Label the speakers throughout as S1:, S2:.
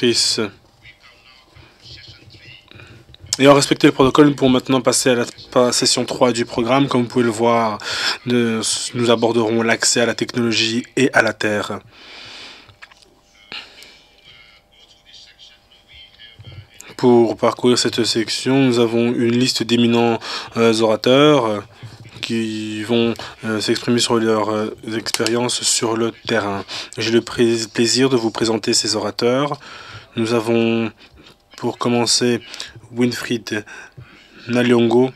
S1: Chris. Ayant respecté le protocole, nous pouvons maintenant passer à la session 3 du programme. Comme vous pouvez le voir, nous aborderons l'accès à la technologie et à la terre. Pour parcourir cette section, nous avons une liste d'éminents orateurs qui vont s'exprimer sur leurs expériences sur le terrain. J'ai le plaisir de vous présenter ces orateurs. Nous avons, pour commencer, Winfried Naliongo,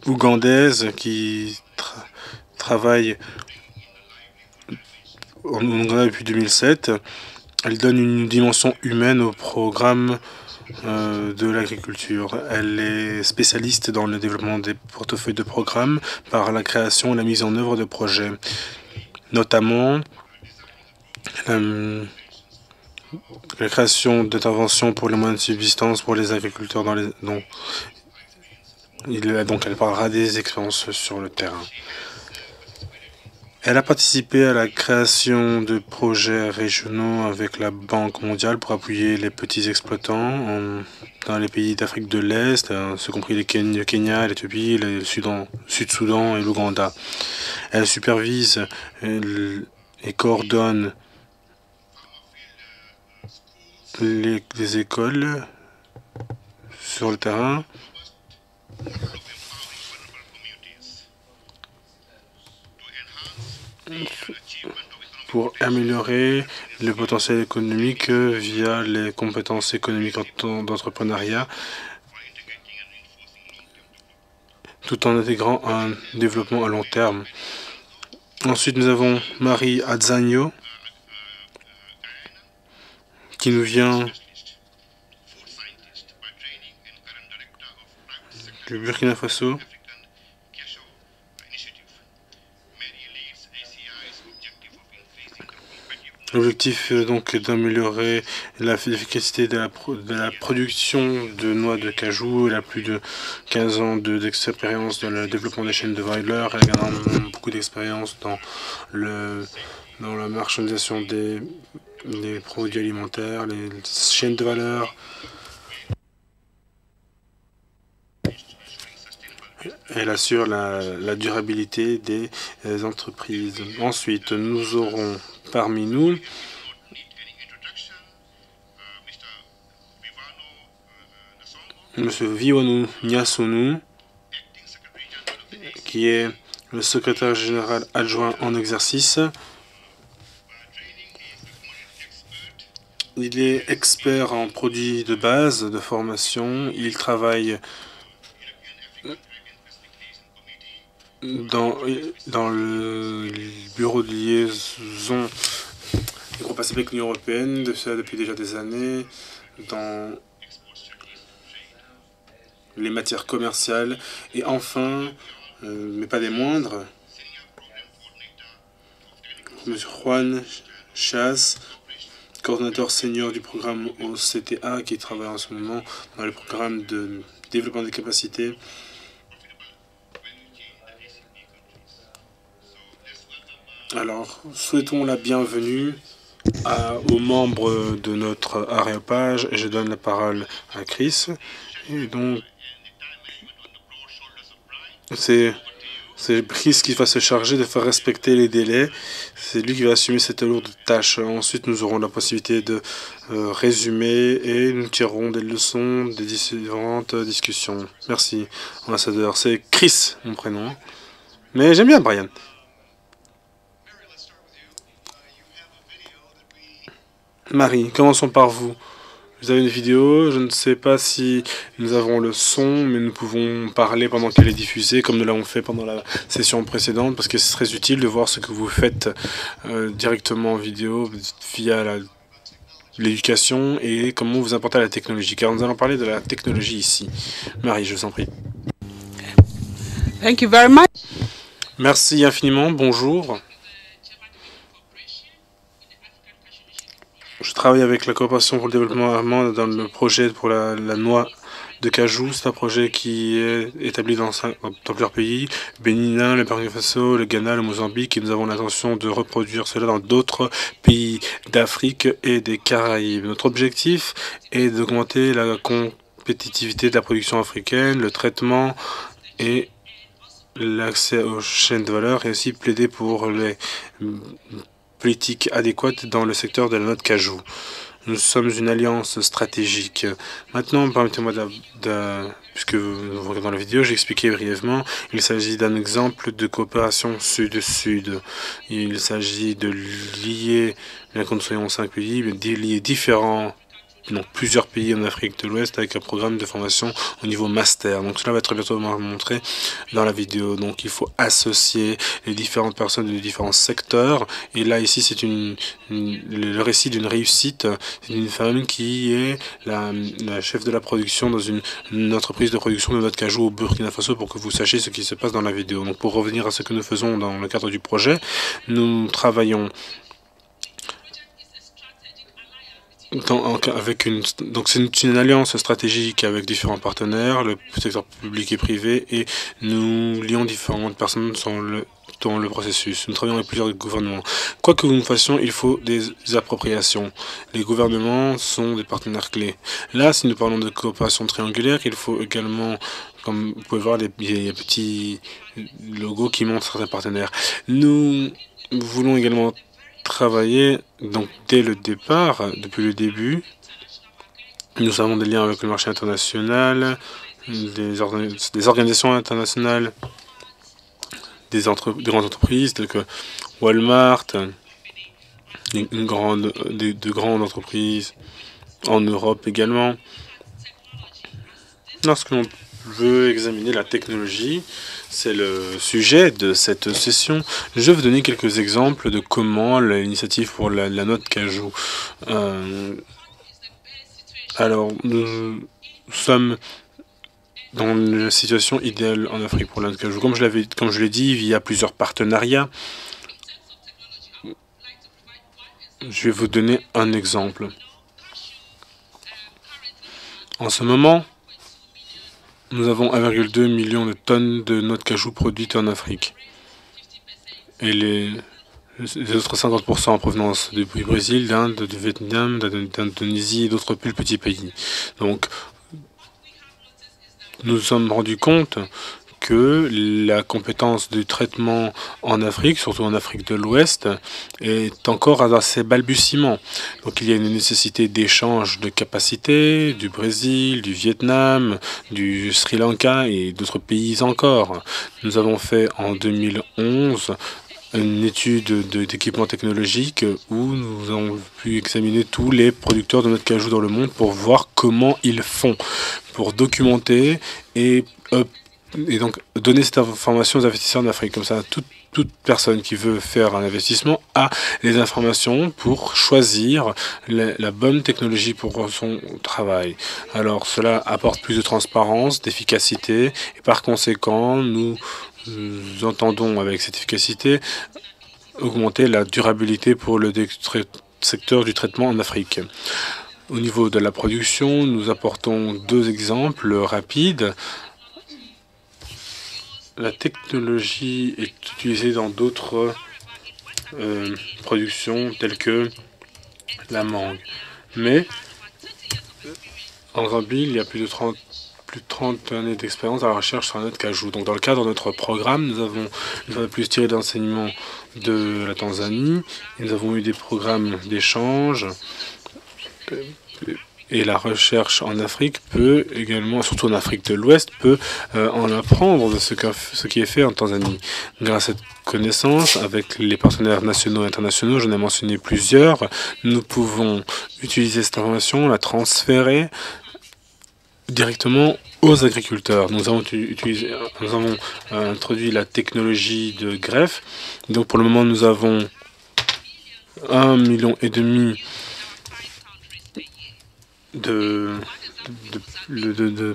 S1: ougandaise qui travaille en Ouganda depuis 2007. Elle donne une dimension humaine au programme de l'agriculture. Elle est spécialiste dans le développement des portefeuilles de programmes par la création et la mise en œuvre de projets, notamment la création d'interventions pour les moyens de subsistance pour les agriculteurs donc elle parlera des expériences sur le terrain. Elle a participé à la création de projets régionaux avec la Banque mondiale pour appuyer les petits exploitants dans les pays d'Afrique de l'Est, y compris le Kenya, l'Éthiopie, le Sud-Soudan et l'Ouganda. Elle supervise et coordonne les écoles sur le terrain pour améliorer le potentiel économique via les compétences économiques d'entrepreneuriat, tout en intégrant un développement à long terme. Ensuite, nous avons Marie Adzagno, qui nous vient du Burkina Faso. L'objectif donc est d'améliorer l'efficacité de la production de noix de cajou. Elle a plus de 15 ans d'expérience dans le développement des chaînes de valeur. Elle a également beaucoup d'expérience dans la marchandisation des produits alimentaires, les chaînes de valeur. Elle assure la durabilité des entreprises. Ensuite, nous aurons parmi nous M. Viwanu Nyasonu, qui est le secrétaire général adjoint en exercice. Il est expert en produits de base, de formation. Il travaille dans le bureau de liaison du groupe ACP avec l'Union européenne, depuis déjà des années, dans les matières commerciales. Et enfin, mais pas des moindres, M. Juan Chas, coordonnateur senior du programme au CTA, qui travaille en ce moment dans le programme de développement des capacités. Alors, souhaitons la bienvenue aux membres de notre aréopage. Je donne la parole à Chris. Et donc, c'est Chris qui va se charger de faire respecter les délais. C'est lui qui va assumer cette lourde tâche. Ensuite, nous aurons la possibilité de résumer et nous tirerons des leçons des différentes discussions. Merci, ambassadeur. C'est Chris, mon prénom. Mais j'aime bien Brian. Marie, commençons par vous. Vous avez une vidéo, je ne sais pas si nous avons le son, mais nous pouvons parler pendant qu'elle est diffusée, comme nous l'avons fait pendant la session précédente, parce que c'est très utile de voir ce que vous faites directement en vidéo via l'éducation et comment vous apportez à la technologie, car nous allons parler de la technologie ici. Marie, je vous en prie.
S2: Thank you very much.
S1: Merci infiniment, bonjour. Je travaille avec la coopération pour le développement allemand dans le projet pour la noix de cajou. C'est un projet qui est établi dans plusieurs pays, Bénin, le Burkina Faso, le Ghana, le Mozambique, et nous avons l'intention de reproduire cela dans d'autres pays d'Afrique et des Caraïbes. Notre objectif est d'augmenter la compétitivité de la production africaine, le traitement et l'accès aux chaînes de valeur, et aussi plaider pour les politiques adéquates dans le secteur de la noix de cajou. Nous sommes une alliance stratégique. Maintenant, permettez-moi puisque vous regardez la vidéo, j'ai expliqué brièvement, il s'agit d'un exemple de coopération sud-sud. Il s'agit de lier, bien que nous soyons 5 pays, de lier plusieurs pays en Afrique de l'Ouest avec un programme de formation au niveau master. Donc cela va être bientôt montré dans la vidéo. Donc il faut associer les différentes personnes de différents secteurs. Et là ici c'est le récit d'une réussite. C'est une femme qui est la chef de la production dans une entreprise de production de noix de cajou au Burkina Faso, pour que vous sachiez ce qui se passe dans la vidéo. Donc pour revenir à ce que nous faisons dans le cadre du projet, nous travaillons donc c'est une alliance stratégique avec différents partenaires, le secteur public et privé, et nous lions différentes personnes dans le processus. Nous travaillons avec plusieurs gouvernements. Quoi que nous fassions, il faut des appropriations. Les gouvernements sont des partenaires clés. Là, si nous parlons de coopération triangulaire, il faut également, comme vous pouvez voir, il y a des petits logos qui montrent certains partenaires. Nous voulons également travailler, donc dès le départ, depuis le début, nous avons des liens avec le marché international, des organisations internationales, de grandes entreprises, donc Walmart, de grandes entreprises en Europe également. Lorsque l'on veut examiner la technologie, c'est le sujet de cette session. Je vais vous donner quelques exemples de comment l'initiative pour la noix de cajou. Alors, nous sommes dans la situation idéale en Afrique pour la noix de cajou. Comme je l'ai dit, il y a plusieurs partenariats. Je vais vous donner un exemple. En ce moment, nous avons 1,2 million de tonnes de noix de cajou produites en Afrique. Et les autres 50% en provenance du Brésil, d'Inde, du Vietnam, d'Indonésie et d'autres plus petits pays. Donc, nous nous sommes rendus compte que la compétence du traitement en Afrique, surtout en Afrique de l'Ouest, est encore à ses balbutiements. Donc il y a une nécessité d'échange de capacités du Brésil, du Vietnam, du Sri Lanka et d'autres pays encore. Nous avons fait en 2011 une étude d'équipement technologique où nous avons pu examiner tous les producteurs de noix de cajou dans le monde pour voir comment ils font, pour documenter et donc donner cette information aux investisseurs en Afrique. Comme ça, toute personne qui veut faire un investissement a les informations pour choisir la bonne technologie pour son travail. Alors cela apporte plus de transparence, d'efficacité, et par conséquent, nous entendons avec cette efficacité augmenter la durabilité pour le secteur du traitement en Afrique. Au niveau de la production, nous apportons deux exemples rapides. La technologie est utilisée dans d'autres productions telles que la mangue. Mais en Zambie, il y a plus de 30 années d'expérience à la recherche sur la noix de cajou. Donc dans le cadre de notre programme, nous avons pu tirer d'enseignements de la Tanzanie. Nous avons eu des programmes d'échange. Et la recherche en Afrique peut également, surtout en Afrique de l'Ouest, peut en apprendre de ce qui est fait en Tanzanie. Grâce à cette connaissance, avec les partenaires nationaux et internationaux, j'en ai mentionné plusieurs, nous pouvons utiliser cette information, la transférer directement aux agriculteurs. Nous avons introduit la technologie de greffe. Donc pour le moment, nous avons 1,5 million de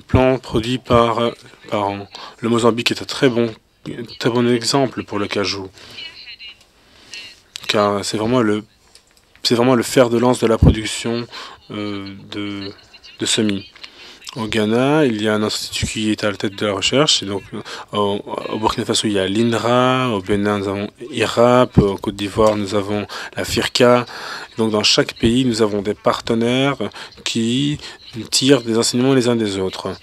S1: plants produits par an. Le Mozambique est un très bon exemple pour le cajou, car c'est vraiment le fer de lance de la production de semis. Au Ghana, il y a un institut qui est à la tête de la recherche. Et donc, au Burkina Faso, il y a l'INRA. Au Bénin, nous avons IRAP. Au Côte d'Ivoire, nous avons la FIRCA. Donc, dans chaque pays, nous avons des partenaires qui tirent des enseignements les uns des autres.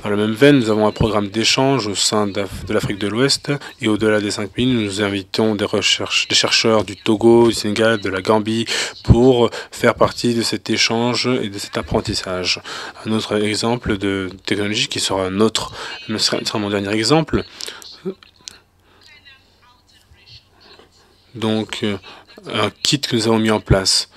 S1: Dans la même veine, nous avons un programme d'échange au sein de l'Afrique de l'Ouest et au-delà des 5 pays, nous invitons des chercheurs du Togo, du Sénégal, de la Gambie pour faire partie de cet échange et de cet apprentissage. Un autre exemple de technologie qui sera sera mon dernier exemple. Donc, un kit que nous avons mis en place.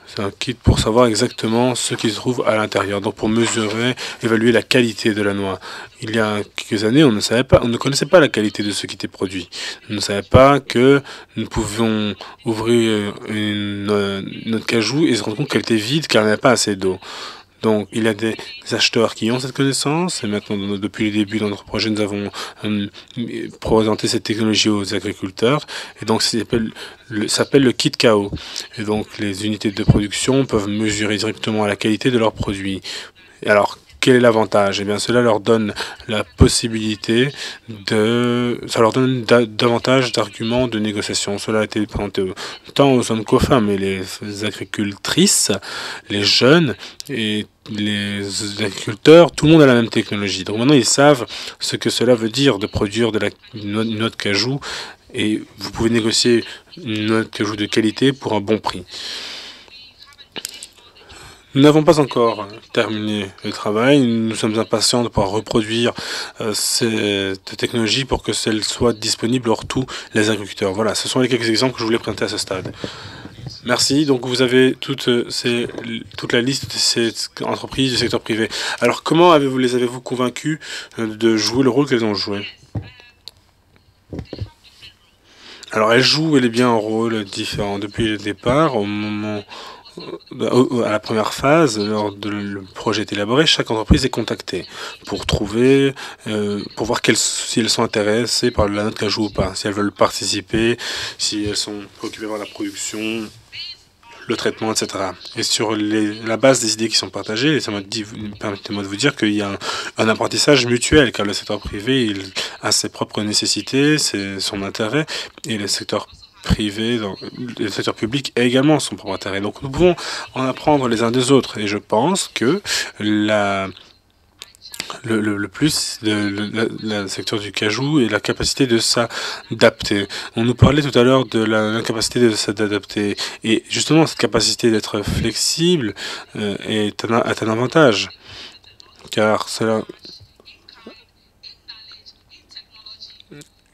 S1: C'est un kit pour savoir exactement ce qui se trouve à l'intérieur, donc pour mesurer, évaluer la qualité de la noix. Il y a quelques années, on ne connaissait pas la qualité de ce qui était produit. On ne savait pas que nous pouvions ouvrir notre cajou et se rendre compte qu'elle était vide car elle n'avait pas assez d'eau. Donc, il y a des acheteurs qui ont cette connaissance. Et maintenant, depuis le début de notre projet, nous avons présenté cette technologie aux agriculteurs. Et donc, ça s'appelle le kit KO. Et donc, les unités de production peuvent mesurer directement la qualité de leurs produits. Et alors, quel est l'avantage? Eh bien, cela leur donne la possibilité ça leur donne davantage d'arguments de négociation. Cela a été présenté tant aux hommes qu'aux femmes, et les agricultrices, les jeunes et les agriculteurs, tout le monde a la même technologie. Donc maintenant, ils savent ce que cela veut dire de produire une noix de cajou, et vous pouvez négocier une noix de cajou de qualité pour un bon prix. Nous n'avons pas encore terminé le travail. Nous sommes impatients de pouvoir reproduire cette technologie pour que celle soit disponible hors tous les agriculteurs. Voilà, ce sont les quelques exemples que je voulais présenter à ce stade. Merci. Donc vous avez toute la liste de ces entreprises du secteur privé. Alors comment les avez-vous convaincus de jouer le rôle qu'elles ont joué? Alors elles jouent bien un rôle différent depuis le départ. À la première phase, lors de le projet est élaboré, chaque entreprise est contactée pour pour voir si elles sont intéressées par la noix de cajou ou pas, si elles veulent participer, si elles sont préoccupées par la production, le traitement, etc. Et sur la base des idées qui sont partagées, permettez-moi de vous dire qu'il y a un apprentissage mutuel, car le secteur privé il a ses propres nécessités, son intérêt, et le secteur le secteur public a également son propre intérêt. Donc nous pouvons en apprendre les uns des autres. Et je pense que le plus le secteur du cajou et la capacité de s'adapter. On nous parlait tout à l'heure de la capacité de s'adapter. Et justement, cette capacité d'être flexible est un avantage. Car cela...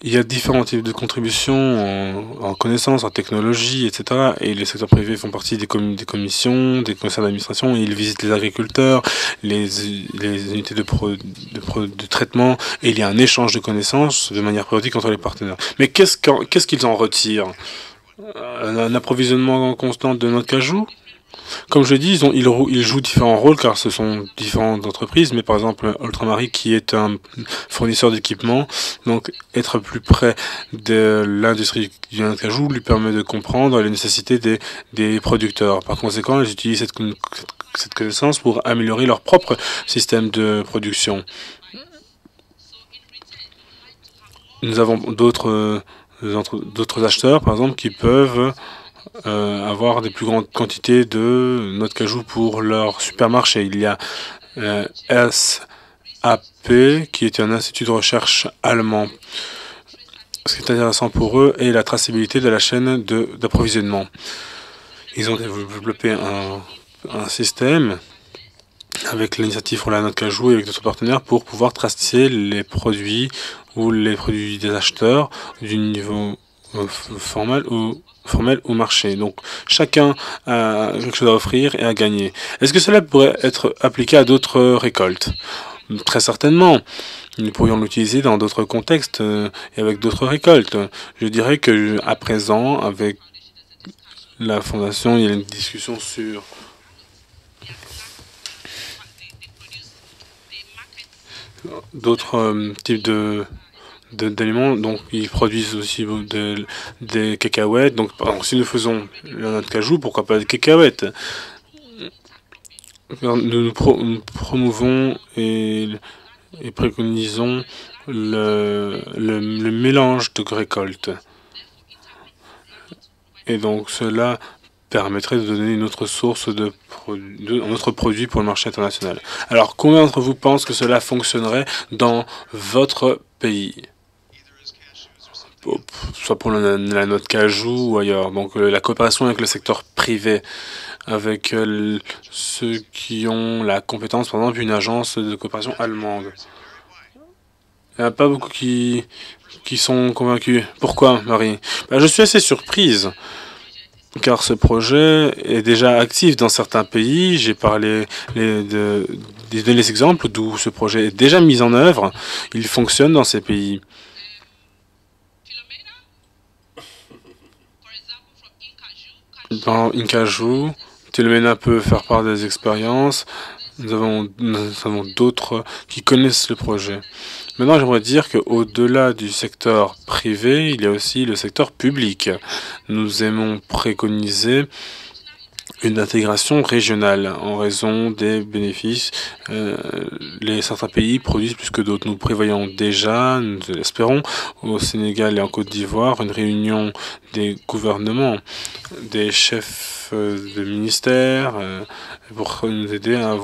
S1: Il y a différents types de contributions en connaissances, en technologie, etc. Et les secteurs privés font partie des commissions, des conseils d'administration. Ils visitent les agriculteurs, les unités de traitement. Et il y a un échange de connaissances de manière périodique entre les partenaires. Mais qu'est-ce qu'ils en retirent? Un approvisionnement constant de notre cajou? Comme je dis, ils jouent différents rôles car ce sont différentes entreprises, mais par exemple Ultramari qui est un fournisseur d'équipement, donc être plus près de l'industrie du cajou lui permet de comprendre les nécessités des producteurs. Par conséquent, ils utilisent cette connaissance pour améliorer leur propre système de production. Nous avons d'autres acheteurs, par exemple, qui peuvent avoir des plus grandes quantités de noix de cajou pour leur supermarché. Il y a SAP, qui est un institut de recherche allemand. Ce qui est intéressant pour eux est la traçabilité de la chaîne d'approvisionnement. Ils ont développé un système avec l'initiative pour la noix de cajou et avec d'autres partenaires pour pouvoir tracer les produits ou les produits des acheteurs du niveau formel au marché. Donc chacun a quelque chose à offrir et à gagner. Est-ce que cela pourrait être appliqué à d'autres récoltes? Très certainement. Nous pourrions l'utiliser dans d'autres contextes et avec d'autres récoltes. Je dirais que à présent, avec la fondation, il y a une discussion sur d'autres types d'aliments. Donc ils produisent aussi des cacahuètes. Donc si nous faisons la noix de cajou, pourquoi pas des cacahuètes? nous promouvons et préconisons le mélange de récoltes. Et donc cela permettrait de donner une autre source un autre produit pour le marché international. Alors combien d'entre vous pensent que cela fonctionnerait dans votre pays? Soit pour la noix de cajou ou ailleurs. Donc la coopération avec le secteur privé, avec ceux qui ont la compétence, par exemple une agence de coopération allemande. Il n'y en a pas beaucoup qui sont convaincus. Pourquoi, Marie? Je suis assez surprise, car ce projet est déjà actif dans certains pays. J'ai parlé donné les exemples d'où ce projet est déjà mis en œuvre. Il fonctionne dans ces pays. Dans Incajou, Philomena peut faire part des expériences. Nous avons d'autres qui connaissent le projet. Maintenant, j'aimerais dire qu'au-delà du secteur privé, il y a aussi le secteur public. Nous aimons préconiser une intégration régionale en raison des bénéfices. Certains pays produisent plus que d'autres. Nous prévoyons déjà, nous l'espérons, au Sénégal et en Côte d'Ivoire, une réunion des gouvernements, des chefs de ministère, pour nous aider à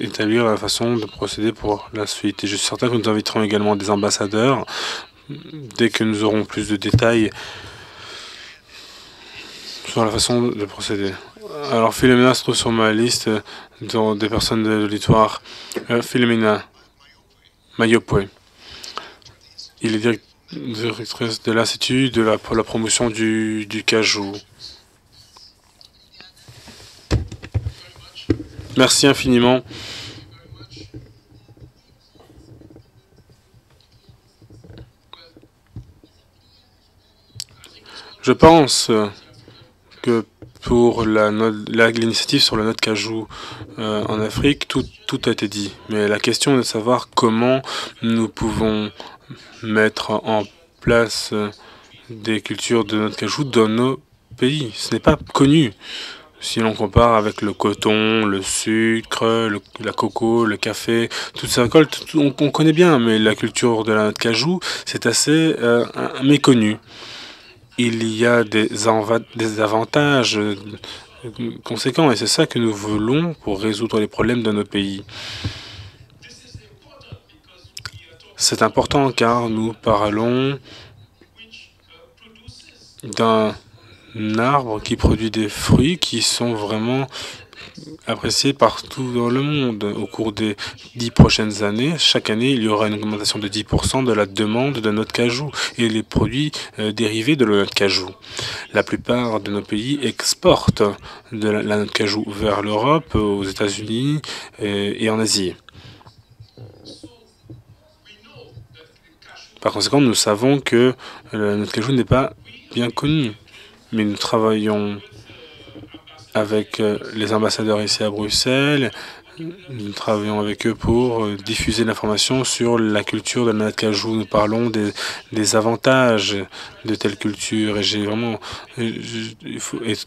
S1: établir la façon de procéder pour la suite. Et je suis certain que nous inviterons également des ambassadeurs dès que nous aurons plus de détails sur la façon de procéder. Alors, Philomena se trouve sur ma liste des personnes de l'auditoire. Philomena Mayopoué. Il est directrice de l'Institut pour la promotion du cajou. Merci infiniment. Je pense que pour l'initiative sur la noix de cajou en Afrique, tout a été dit. Mais la question est de savoir comment nous pouvons mettre en place des cultures de noix de cajou dans nos pays. Ce n'est pas connu. Si l'on compare avec le coton, le sucre, la coco, le café, toutes ces récoltes, on connaît bien, mais la culture de la noix de cajou, c'est assez méconnu. Il y a des avantages conséquents et c'est ça que nous voulons pour résoudre les problèmes de nos pays. C'est important car nous parlons d'un arbre qui produit des fruits qui sont vraiment appréciés partout dans le monde. Au cours des 10 prochaines années, chaque année, il y aura une augmentation de 10% de la demande de noix de cajou et les produits dérivés de la noix de cajou. La plupart de nos pays exportent de la noix de cajou vers l'Europe, aux États-Unis et en Asie. Par conséquent, nous savons que la noix de cajou n'est pas bien connue. Mais nous travaillons avec les ambassadeurs ici à Bruxelles. Nous travaillons avec eux pour diffuser l'information sur la culture de la noix de cajou. Nous parlons des avantages de telle culture et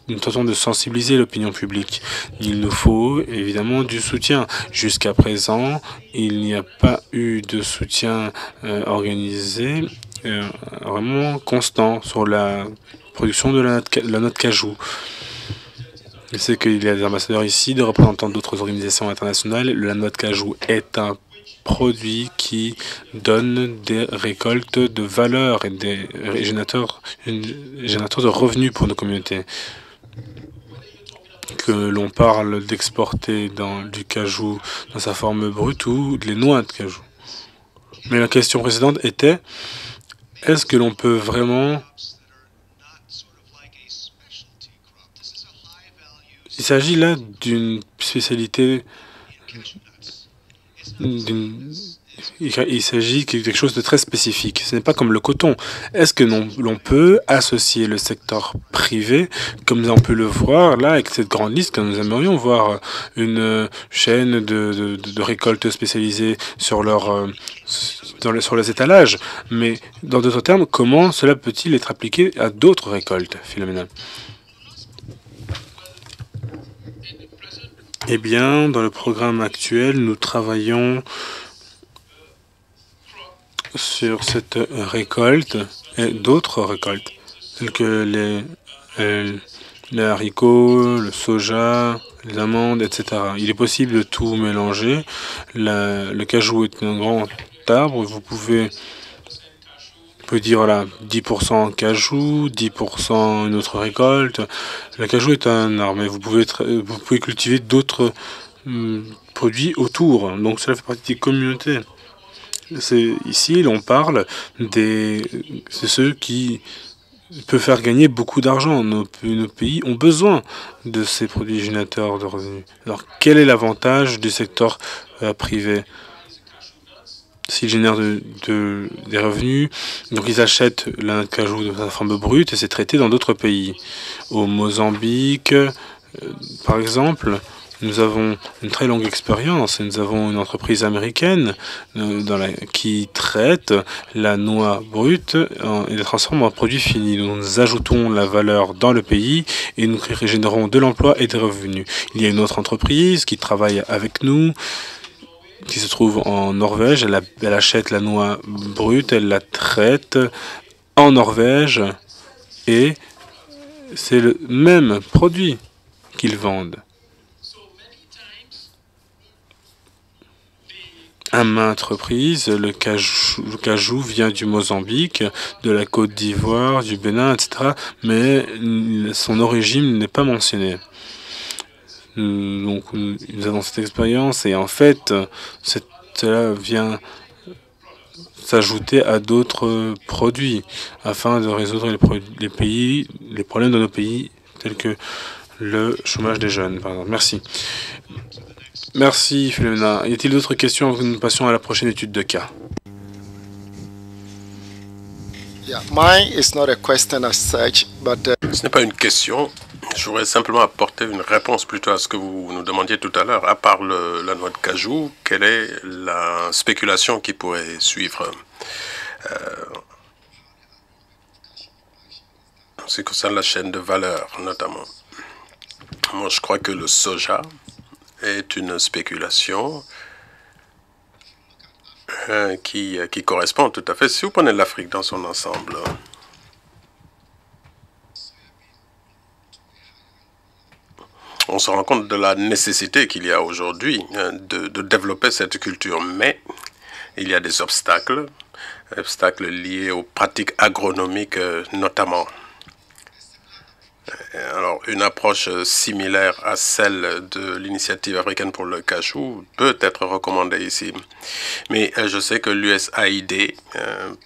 S1: nous tentons de sensibiliser l'opinion publique. Il nous faut évidemment du soutien. Jusqu'à présent, il n'y a pas eu de soutien organisé vraiment constant sur la production de la noix de cajou. Je sais qu'il y a des ambassadeurs ici, des représentants d'autres organisations internationales. La noix de cajou est un produit qui donne des récoltes de valeur et des générateurs de revenus pour nos communautés. Que l'on parle d'exporter du cajou dans sa forme brute ou les noix de cajou. Mais la question précédente était, est-ce que l'on peut vraiment... Il s'agit là d'une spécialité, il s'agit de quelque chose de très spécifique. Ce n'est pas comme le coton. Est-ce que l'on peut associer le secteur privé, comme on peut le voir là avec cette grande liste, que nous aimerions voir une chaîne de récoltes spécialisées sur sur les étalages. Mais dans d'autres termes, comment cela peut-il être appliqué à d'autres récoltes, Philomena? Eh bien, dans le programme actuel, nous travaillons sur cette récolte et d'autres récoltes, telles que les haricots, le soja, les amandes, etc. Il est possible de tout mélanger. Le cajou est un grand arbre. Vous pouvez dire voilà, 10% cajou, 10% une autre récolte. Le cajou est un arbre, mais vous pouvez cultiver d'autres produits autour. Donc cela fait partie des communautés. Ici, l'on parle c'est ceux qui peuvent faire gagner beaucoup d'argent. Nos pays ont besoin de ces produits générateurs de revenus. Alors, quel est l'avantage du secteur privé? S'ils génèrent des revenus, donc ils achètent la noix de cajou de sa forme brute et c'est traité dans d'autres pays. Au Mozambique, par exemple, nous avons une très longue expérience et nous avons une entreprise américaine qui traite la noix brute et la transforme en produit fini. Nous ajoutons la valeur dans le pays et nous générons de l'emploi et des revenus. Il y a une autre entreprise qui travaille avec nous, qui se trouve en Norvège. Elle achète la noix brute, elle la traite en Norvège et c'est le même produit qu'ils vendent. À maintes reprises, le cajou vient du Mozambique, de la Côte d'Ivoire, du Bénin, etc. Mais son origine n'est pas mentionnée. Donc, nous avons cette expérience et en fait, cela vient s'ajouter à d'autres produits afin de résoudre les problèmes de nos pays tels que le chômage des jeunes, par exemple. Merci. Merci, Philomena. Y a-t-il d'autres questions avant que nous passions à la prochaine étude de cas?
S2: Ce n'est pas une question. Je voudrais simplement apporter une réponse plutôt à ce que vous nous demandiez tout à l'heure. À part la noix de cajou, quelle est la spéculation qui pourrait suivre en ce qui concerne la chaîne de valeur, notamment? Moi, je crois que le soja est une spéculation qui correspond tout à fait. Si vous prenez l'Afrique dans son ensemble, on se rend compte de la nécessité qu'il y a aujourd'hui de développer cette culture. Mais il y a des obstacles liés aux pratiques agronomiques notamment. Alors, une approche similaire à celle de l'initiative africaine pour le cajou peut être recommandée ici. Mais je sais que l'USAID,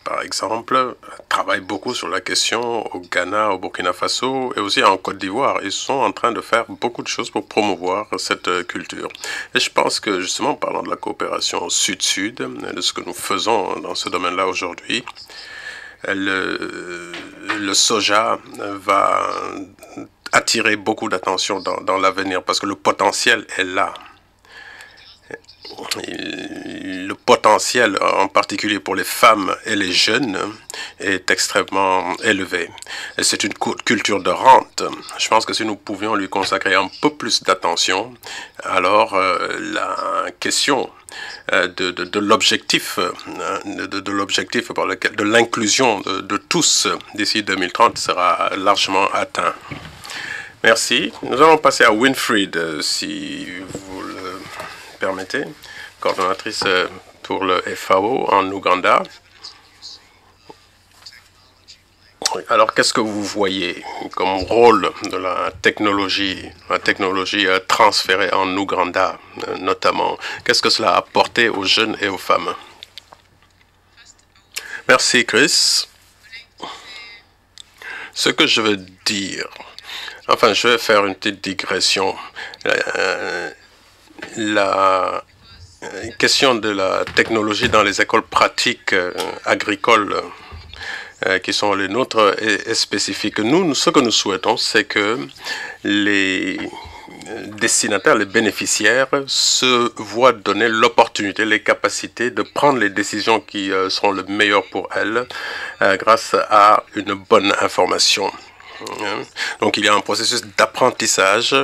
S2: par exemple, travaille beaucoup sur la question au Ghana, au Burkina Faso et aussi en Côte d'Ivoire. Ils sont en train de faire beaucoup de choses pour promouvoir cette culture. Et je pense que, justement, parlant de la coopération sud-sud, de ce que nous faisons dans ce domaine-là aujourd'hui, le soja va attirer beaucoup d'attention dans l'avenir parce que le potentiel est là. Le potentiel, en particulier pour les femmes et les jeunes, est extrêmement élevé. Et c'est une culture de rente. Je pense que si nous pouvions lui consacrer un peu plus d'attention, alors la question de l'objectif, de l'inclusion de tous d'ici 2030 sera largement atteint. Merci. Nous allons passer à Winfried, si vous le permettez, coordonnatrice pour le FAO en Ouganda. Alors, qu'est-ce que vous voyez comme rôle de la technologie transférée en Ouganda, notamment? Qu'est-ce que cela a apporté aux jeunes et aux femmes? Merci, Chris. Ce que je veux dire, enfin, je vais faire une petite digression. La question de la technologie dans les écoles pratiques agricoles qui sont les nôtres est spécifique. Nous, ce que nous souhaitons, c'est que les destinataires, les bénéficiaires se voient donner l'opportunité, les capacités de prendre les décisions qui seront le meilleur pour elles grâce à une bonne information. Donc il y a un processus d'apprentissage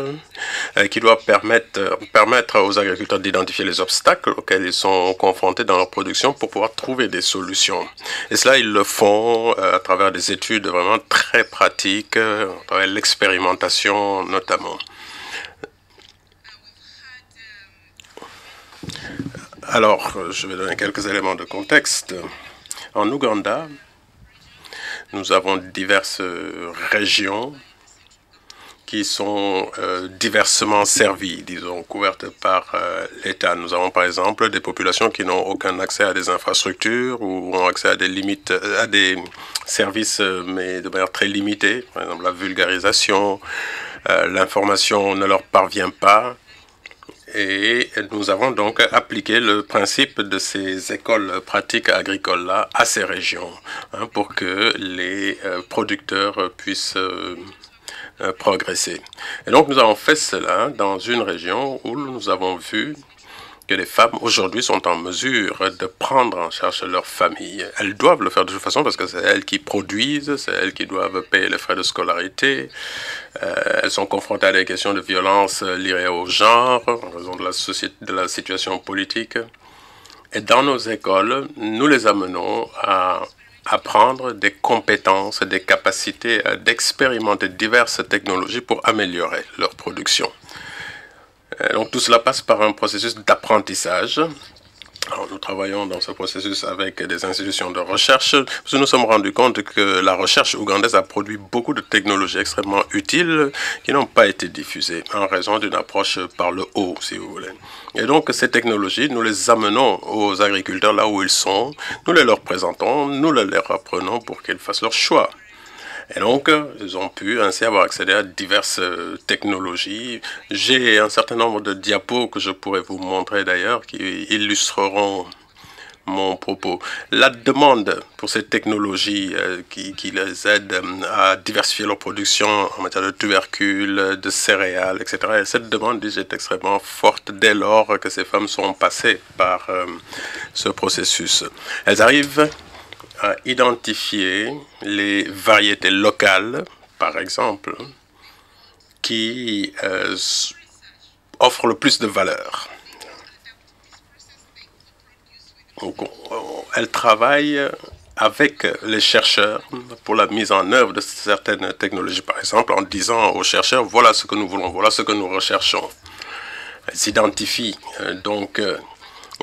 S2: qui doit permettre aux agriculteurs d'identifier les obstacles auxquels ils sont confrontés dans leur production pour pouvoir trouver des solutions. Et cela, ils le font à travers des études vraiment très pratiques, à travers l'expérimentation notamment. Alors, je vais donner quelques éléments de contexte. En Ouganda, nous avons diverses régions qui sont diversement servies, disons, couvertes par l'État. Nous avons par exemple des populations qui n'ont aucun accès à des infrastructures ou ont accès à des limites, à des services, mais de manière très limitée. Par exemple, la vulgarisation, l'information ne leur parvient pas. Et nous avons donc appliqué le principe de ces écoles pratiques agricoles-là à ces régions, pour que les producteurs puissent progresser. Et donc nous avons fait cela dans une région où nous avons vu que les femmes aujourd'hui sont en mesure de prendre en charge leur famille. Elles doivent le faire de toute façon parce que c'est elles qui produisent, c'est elles qui doivent payer les frais de scolarité. Elles sont confrontées à des questions de violence liées au genre, en raison de la situation politique. Et dans nos écoles, nous les amenons à apprendre des compétences, des capacités, d'expérimenter diverses technologies pour améliorer leur production. Donc tout cela passe par un processus d'apprentissage. Alors, nous travaillons dans ce processus avec des institutions de recherche, parce que nous nous sommes rendus compte que la recherche ougandaise a produit beaucoup de technologies extrêmement utiles qui n'ont pas été diffusées en raison d'une approche par le haut, si vous voulez. Et donc ces technologies, nous les amenons aux agriculteurs là où ils sont, nous les leur présentons, nous les leur apprenons pour qu'ils fassent leur choix. Et donc, ils ont pu ainsi avoir accès à diverses technologies. J'ai un certain nombre de diapos que je pourrais vous montrer d'ailleurs qui illustreront mon propos. La demande pour ces technologies qui les aident à diversifier leur production en matière de tubercules, de céréales, etc. Et cette demande est extrêmement forte dès lors que ces femmes sont passées par ce processus. Elles arrivent à identifier les variétés locales, par exemple, qui offrent le plus de valeur. Donc, elle travaille avec les chercheurs pour la mise en œuvre de certaines technologies, par exemple, en disant aux chercheurs, voilà ce que nous voulons, voilà ce que nous recherchons. Elles identifient donc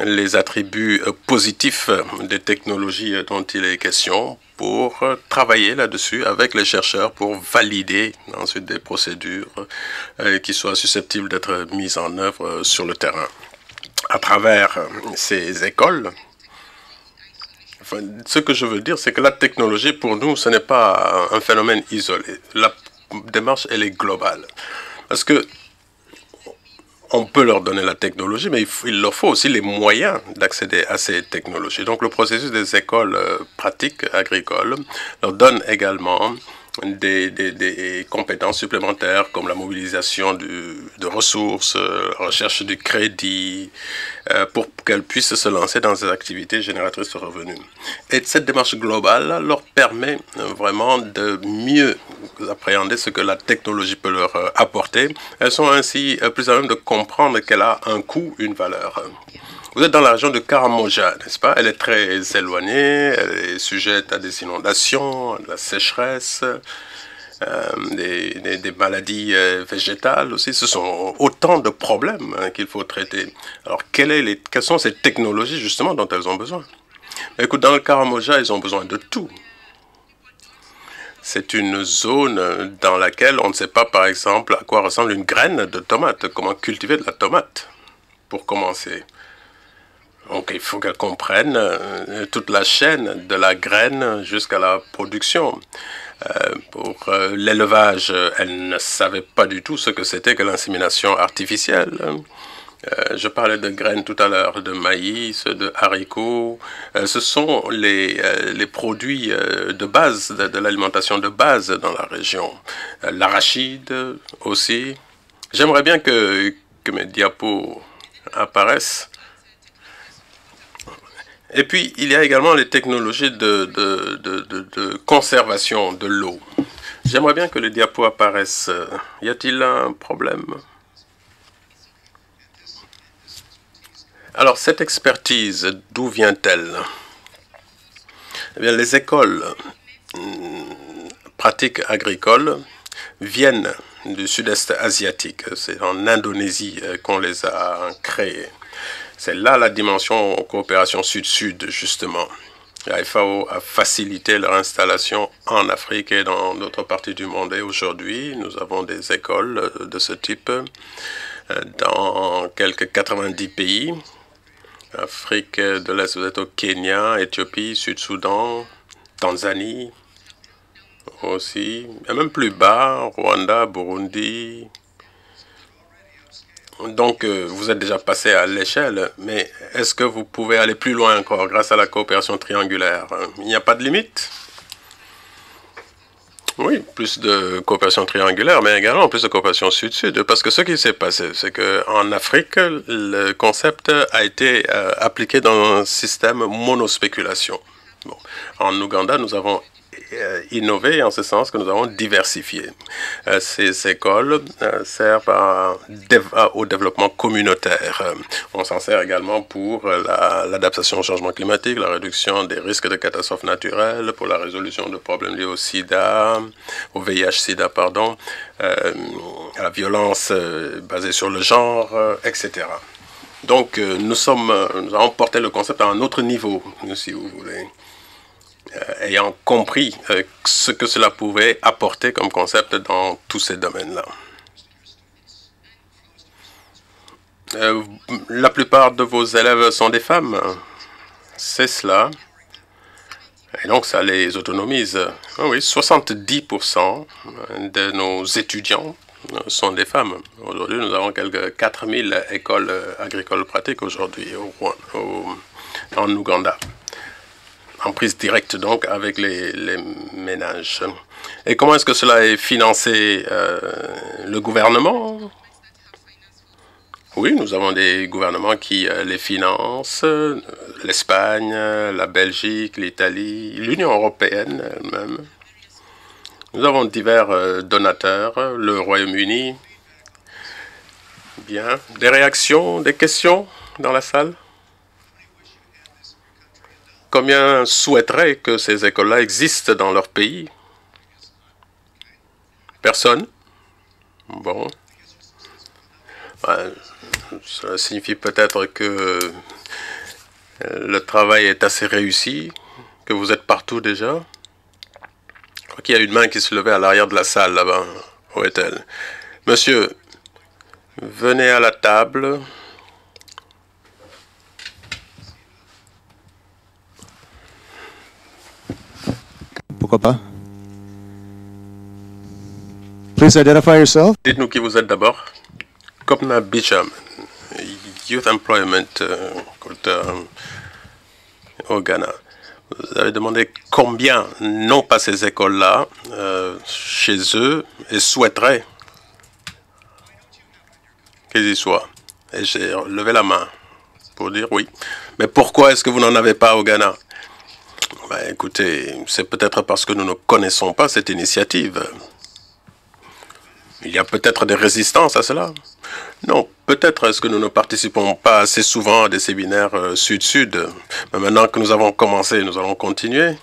S2: les attributs positifs des technologies dont il est question pour travailler là-dessus avec les chercheurs pour valider ensuite des procédures qui soient susceptibles d'être mises en œuvre sur le terrain. À travers ces écoles, ce que je veux dire, c'est que la technologie, pour nous, ce n'est pas un phénomène isolé. La démarche, elle est globale. Parce que on peut leur donner la technologie, mais il leur faut aussi les moyens d'accéder à ces technologies. Donc le processus des écoles pratiques agricoles leur donne également des compétences supplémentaires comme la mobilisation de ressources, la recherche du crédit, pour qu'elles puissent se lancer dans des activités génératrices de revenus. Et cette démarche globale leur permet vraiment de mieux appréhender ce que la technologie peut leur apporter. Elles sont ainsi plus à même de comprendre qu'elle a un coût, une valeur. Vous êtes dans la région de Karamoja, n'est-ce pas? Elle est très éloignée, elle est sujette à des inondations, à de la sécheresse, des maladies végétales aussi. Ce sont autant de problèmes qu'il faut traiter. Alors, quelles sont ces technologies justement dont elles ont besoin? Écoute, dans le Karamoja, ils ont besoin de tout. C'est une zone dans laquelle on ne sait pas, par exemple, à quoi ressemble une graine de tomate, comment cultiver de la tomate, pour commencer. Donc, il faut qu'elles comprennent toute la chaîne de la graine jusqu'à la production. Pour l'élevage, elles ne savaient pas du tout ce que c'était que l'insémination artificielle. Je parlais de graines tout à l'heure, de maïs, de haricots. Ce sont les produits de base, de l'alimentation de base dans la région. L'arachide aussi. J'aimerais bien que mes diapos apparaissent. Et puis, il y a également les technologies de conservation de l'eau. J'aimerais bien que le diapo apparaisse. Y a-t-il un problème? Alors, cette expertise, d'où vient-elle? Eh bien, les écoles pratiques agricoles viennent du sud-est asiatique. C'est en Indonésie qu'on les a créées. C'est là la dimension coopération sud-sud, justement. La FAO a facilité leur installation en Afrique et dans d'autres parties du monde. Et aujourd'hui, nous avons des écoles de ce type dans quelques 90 pays. Afrique de l'Est, vous êtes au Kenya, Éthiopie, Sud-Soudan, Tanzanie aussi, et même plus bas, Rwanda, Burundi. Donc, vous êtes déjà passé à l'échelle, mais est-ce que vous pouvez aller plus loin encore grâce à la coopération triangulaire? Il n'y a pas de limite? Oui, plus de coopération triangulaire, mais également plus de coopération sud-sud. Parce que ce qui s'est passé, c'est qu'en Afrique, le concept a été appliqué dans un système monospéculation. Bon. En Ouganda, nous avons innové en ce sens que nous avons diversifié. Ces écoles servent au développement communautaire. On s'en sert également pour l'adaptation au changement climatique, la réduction des risques de catastrophes naturelles, pour la résolution de problèmes liés au sida, au VIH-sida, pardon, à la violence basée sur le genre, etc. Donc, nous avons porté le concept à un autre niveau, si vous voulez. Ayant compris ce que cela pouvait apporter comme concept dans tous ces domaines-là. La plupart de vos élèves sont des femmes, c'est cela. Et donc, ça les autonomise. Oui, 70% de nos étudiants sont des femmes. Aujourd'hui, nous avons quelques 4000 écoles agricoles pratiques aujourd'hui en Ouganda. En prise directe donc avec les ménages. Et comment est-ce que cela est financé? Le gouvernement? Oui, nous avons des gouvernements qui les financent, l'Espagne, la Belgique, l'Italie, l'Union européenne elle-même. Nous avons divers donateurs, le Royaume-Uni. Bien. Des réactions, des questions dans la salle? Combien souhaiteraient que ces écoles-là existent dans leur pays? Personne? Bon. Cela signifie peut-être que le travail est assez réussi, que vous êtes partout déjà. Je crois qu'il y a une main qui se levait à l'arrière de la salle là-bas. Où est-elle? Monsieur, venez à la table.
S3: Pourquoi pas? Please identify yourself.
S2: Dites-nous qui vous êtes d'abord. Kopna Bicham, Youth Employment au Ghana. Vous avez demandé combien n'ont pas ces écoles-là chez eux et souhaiteraient qu'ils y soient. Et j'ai levé la main pour dire oui. Mais pourquoi est-ce que vous n'en avez pas au Ghana? Ben, écoutez, c'est peut-être parce que nous ne connaissons pas cette initiative. Il y a peut-être des résistances à cela. Non, peut-être est-ce que nous ne participons pas assez souvent à des séminaires sud-sud. Mais maintenant que nous avons commencé, nous allons continuer.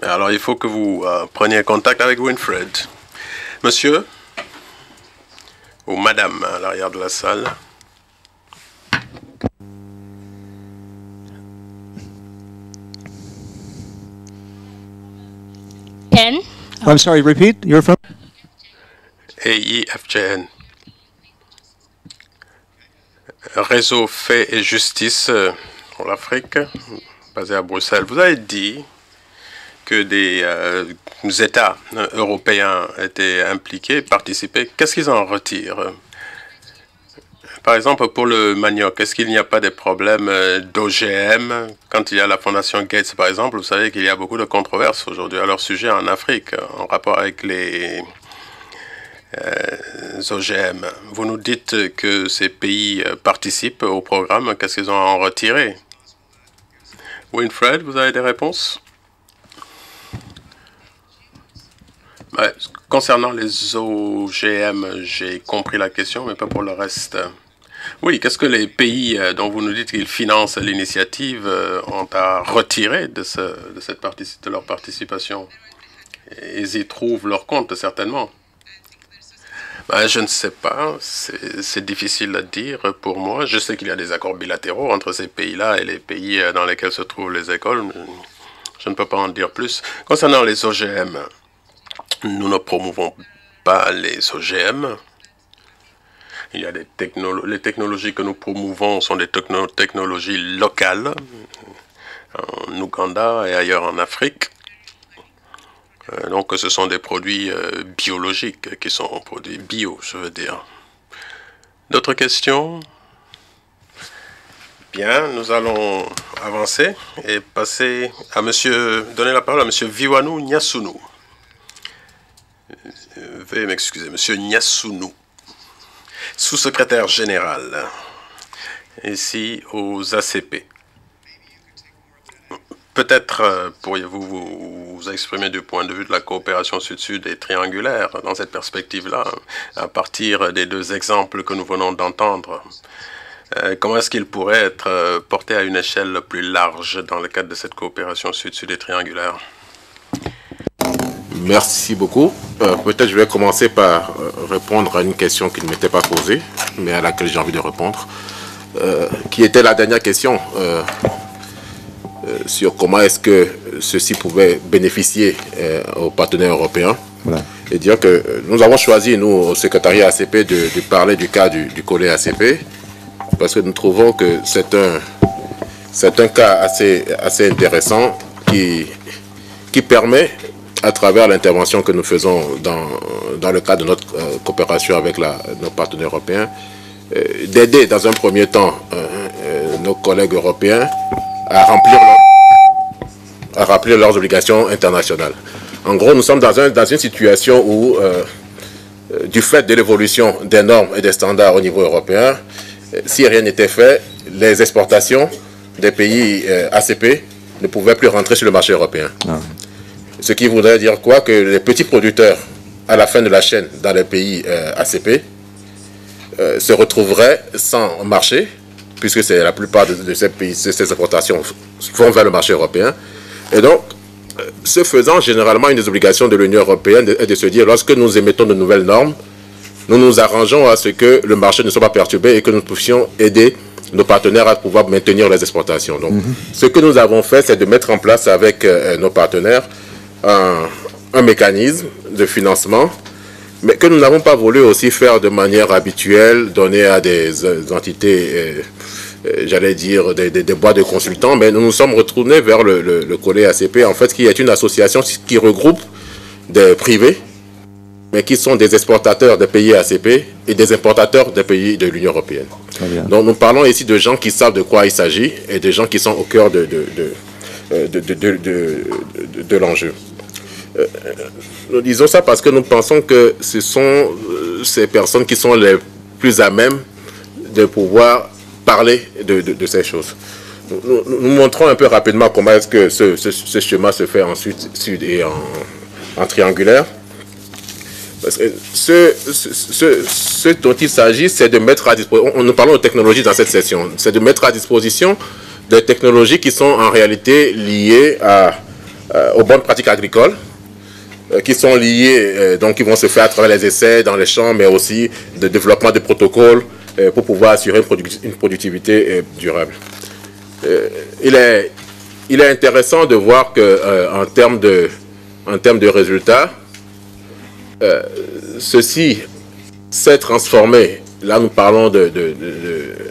S2: Alors il faut que vous preniez contact avec Winfred. Monsieur ou madame à l'arrière de la salle.
S4: Pen.
S3: I'm sorry, repeat. You're from?
S2: EIFJN. Réseau Fait et Justice pour l'Afrique, basé à Bruxelles. Vous avez dit que des États européens étaient impliqués, participaient. Qu'est-ce qu'ils en retirent? Par exemple, pour le manioc, est-ce qu'il n'y a pas de problèmes d'OGM? Quand il y a la Fondation Gates, par exemple, vous savez qu'il y a beaucoup de controverses aujourd'hui à leur sujet en Afrique, en rapport avec les OGM. Vous nous dites que ces pays participent au programme. Qu'est-ce qu'ils ont à en retirer? Winfred, vous avez des réponses? Concernant les OGM, j'ai compris la question, mais pas pour le reste. Oui, qu'est-ce que les pays dont vous nous dites qu'ils financent l'initiative ont à retirer de leur participation? Ils y trouvent leur compte, certainement. Je ne sais pas, c'est difficile à dire pour moi. Je sais qu'il y a des accords bilatéraux entre ces pays-là et les pays dans lesquels se trouvent les écoles. Je ne peux pas en dire plus. Concernant les OGM, nous ne promouvons pas les OGM. Il y a les technologies que nous promouvons sont des technologies locales, en Ouganda et ailleurs en Afrique. Donc ce sont des produits biologiques qui sont produits bio, je veux dire. D'autres questions? Bien, nous allons avancer et passer à donner la parole à monsieur Viwanou Nyasounou. Veuillez m'excuser, monsieur Nyasounou, sous-secrétaire général, ici aux ACP. Peut-être pourriez-vous vous exprimer du point de vue de la coopération sud-sud et triangulaire dans cette perspective-là, à partir des deux exemples que nous venons d'entendre. Comment est-ce qu'il pourrait être porté à une échelle plus large dans le cadre de cette coopération sud-sud et triangulaire?
S4: Merci beaucoup. Peut-être je vais commencer par répondre à une question qui ne m'était pas posée, mais à laquelle j'ai envie de répondre, qui était la dernière question. Sur comment est-ce que ceci pouvait bénéficier aux partenaires européens. Voilà. Et dire que nous avons choisi, nous, au secrétariat ACP, de parler du cas du collet ACP, parce que nous trouvons que c'est un cas assez intéressant qui permet, à travers l'intervention que nous faisons dans le cadre de notre coopération avec nos partenaires européens, d'aider dans un premier temps nos collègues européens à remplir leurs obligations internationales. En gros, nous sommes dans une situation où, du fait de l'évolution des normes et des standards au niveau européen, si rien n'était fait, les exportations des pays ACP ne pouvaient plus rentrer sur le marché européen. Ah. Ce qui voudrait dire quoi? Que les petits producteurs, à la fin de la chaîne, dans les pays ACP, se retrouveraient sans marché, puisque c'est la plupart de ces pays, ces exportations vont vers le marché européen. Et donc, ce faisant, généralement, une des obligations de l'Union européenne est de se dire, lorsque nous émettons de nouvelles normes, nous nous arrangeons à ce que le marché ne soit pas perturbé et que nous puissions aider nos partenaires à pouvoir maintenir les exportations. Donc, ce que nous avons fait, c'est de mettre en place avec nos partenaires un mécanisme de financement, mais que nous n'avons pas voulu aussi faire de manière habituelle, donner à des entités, j'allais dire, des boîtes de consultants, mais nous nous sommes retournés vers le collet ACP, en fait, qui est une association qui regroupe des privés, mais qui sont des exportateurs des pays ACP et des importateurs des pays de l'Union européenne. Donc nous parlons ici de gens qui savent de quoi il s'agit et de gens qui sont au cœur de l'enjeu. Nous disons ça parce que nous pensons que ce sont ces personnes qui sont les plus à même de pouvoir parler de ces choses. Nous montrons un peu rapidement comment est-ce que ce schéma se fait en sud et en triangulaire. Parce que ce dont il s'agit, c'est de mettre à disposition, nous parlons de technologies dans cette session, c'est de mettre à disposition des technologies qui sont en réalité liées aux bonnes pratiques agricoles, qui sont liées, donc qui vont se faire à travers les essais dans les champs, mais aussi de développement de protocoles pour pouvoir assurer une productivité durable. Il est intéressant de voir qu'en termes de résultats, ceci s'est transformé. Là, nous parlons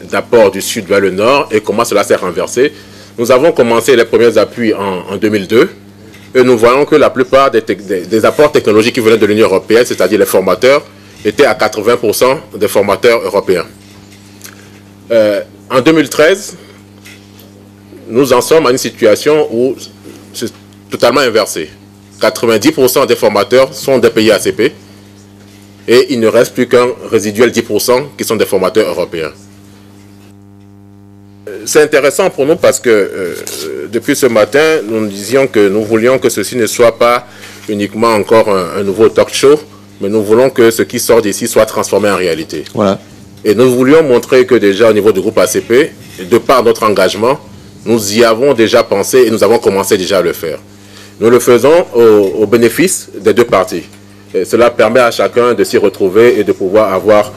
S4: d'apport du sud vers le nord et comment cela s'est renversé. Nous avons commencé les premiers appuis en 2002 et nous voyons que la plupart des apports technologiques qui venaient de l'Union européenne, c'est-à-dire les formateurs, étaient à 80% des formateurs européens. En 2013, nous en sommes à une situation où c'est totalement inversé. 90% des formateurs sont des pays ACP et il ne reste plus qu'un résiduel 10% qui sont des formateurs européens. c'est intéressant pour nous parce que depuis ce matin, nous disions que nous voulions que ceci ne soit pas uniquement encore un nouveau talk show, mais nous voulons que ce qui sort d'ici soit transformé en réalité.
S3: Voilà.
S4: Et nous voulions montrer que déjà au niveau du groupe ACP, de par notre engagement, nous y avons déjà pensé et nous avons commencé déjà à le faire. Nous le faisons au bénéfice des deux parties. Et cela permet à chacun de s'y retrouver et de pouvoir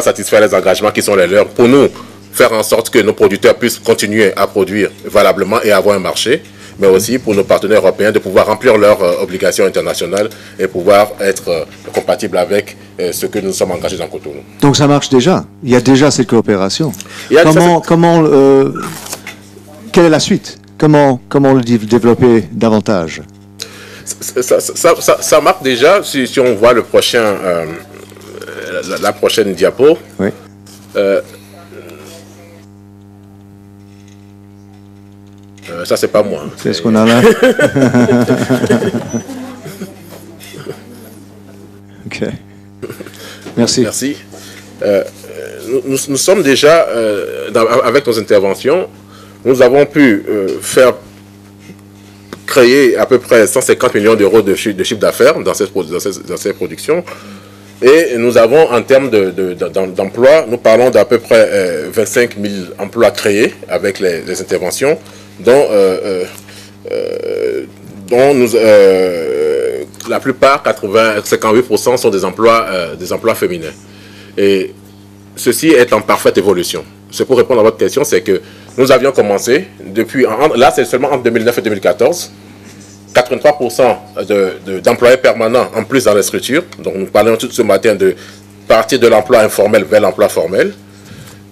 S4: satisfaire les engagements qui sont les leurs. Pour nous, faire en sorte que nos producteurs puissent continuer à produire valablement et avoir un marché, mais aussi pour nos partenaires européens de pouvoir remplir leurs obligations internationales et pouvoir être compatibles avec ce que nous sommes engagés dans Cotonou.
S3: Donc ça marche déjà. Il y a déjà cette coopération. Quelle est la suite? Comment le développer davantage?
S4: Ça marque déjà, si on voit le prochain, la prochaine diapo.
S3: Oui.
S4: Ça, c'est pas moi.
S3: C'est ce qu'on a là. Ok. Merci.
S4: Merci. Nous sommes déjà, avec nos interventions, nous avons pu créer à peu près 150 millions d'euros de chiffre d'affaires dans ces productions. Et nous avons, en termes d'emploi, nous parlons d'à peu près 25 000 emplois créés avec les interventions, dont la plupart, 58%, sont des emplois féminins. Et ceci est en parfaite évolution. C'est pour répondre à votre question, c'est que nous avions commencé, là c'est seulement entre 2009 et 2014, 83% d'employés permanents en plus dans les structures. Donc nous parlons tout ce matin de partir de l'emploi informel vers l'emploi formel.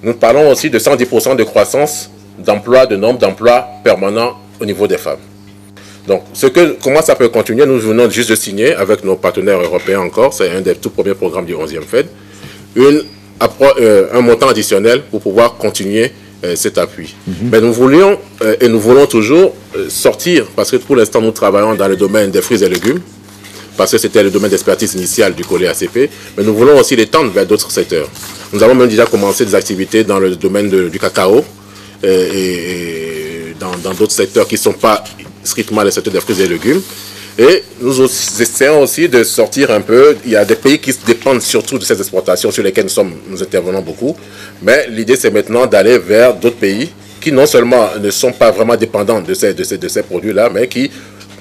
S4: Nous parlons aussi de 110% de croissance de nombre d'emplois permanents au niveau des femmes. Donc, comment ça peut continuer? Nous venons juste de signer avec nos partenaires européens encore, c'est un des tout premiers programmes du 11e FED, un montant additionnel pour pouvoir continuer cet appui. Mais nous voulions et nous voulons toujours sortir, parce que pour l'instant nous travaillons dans le domaine des fruits et légumes, parce que c'était le domaine d'expertise initiale du collège ACP, mais nous voulons aussi l'étendre vers d'autres secteurs. Nous avons même déjà commencé des activités dans le domaine du cacao et dans d'autres secteurs qui ne sont pas strictement les secteurs des fruits et légumes. Et nous essayons aussi de sortir un peu. Il y a des pays qui dépendent surtout de ces exportations sur lesquelles nous intervenons beaucoup. Mais l'idée, c'est maintenant d'aller vers d'autres pays qui non seulement ne sont pas vraiment dépendants de ces produits-là, mais qui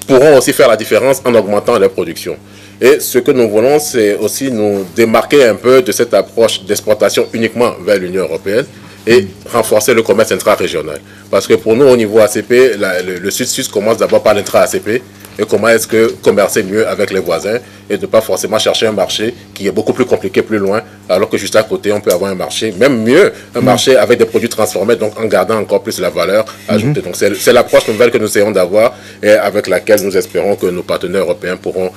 S4: pourront aussi faire la différence en augmentant leur production. Et ce que nous voulons, c'est aussi nous démarquer un peu de cette approche d'exportation uniquement vers l'Union européenne et renforcer le commerce intra-régional. Parce que pour nous, au niveau ACP, le Sud-Sud commence d'abord par l'intra-ACP. Et comment est-ce que commercer mieux avec les voisins et ne pas forcément chercher un marché qui est beaucoup plus compliqué plus loin, alors que juste à côté, on peut avoir un marché, même mieux, un marché avec des produits transformés, donc en gardant encore plus la valeur ajoutée. Donc c'est l'approche nouvelle que nous essayons d'avoir et avec laquelle nous espérons que nos partenaires européens pourront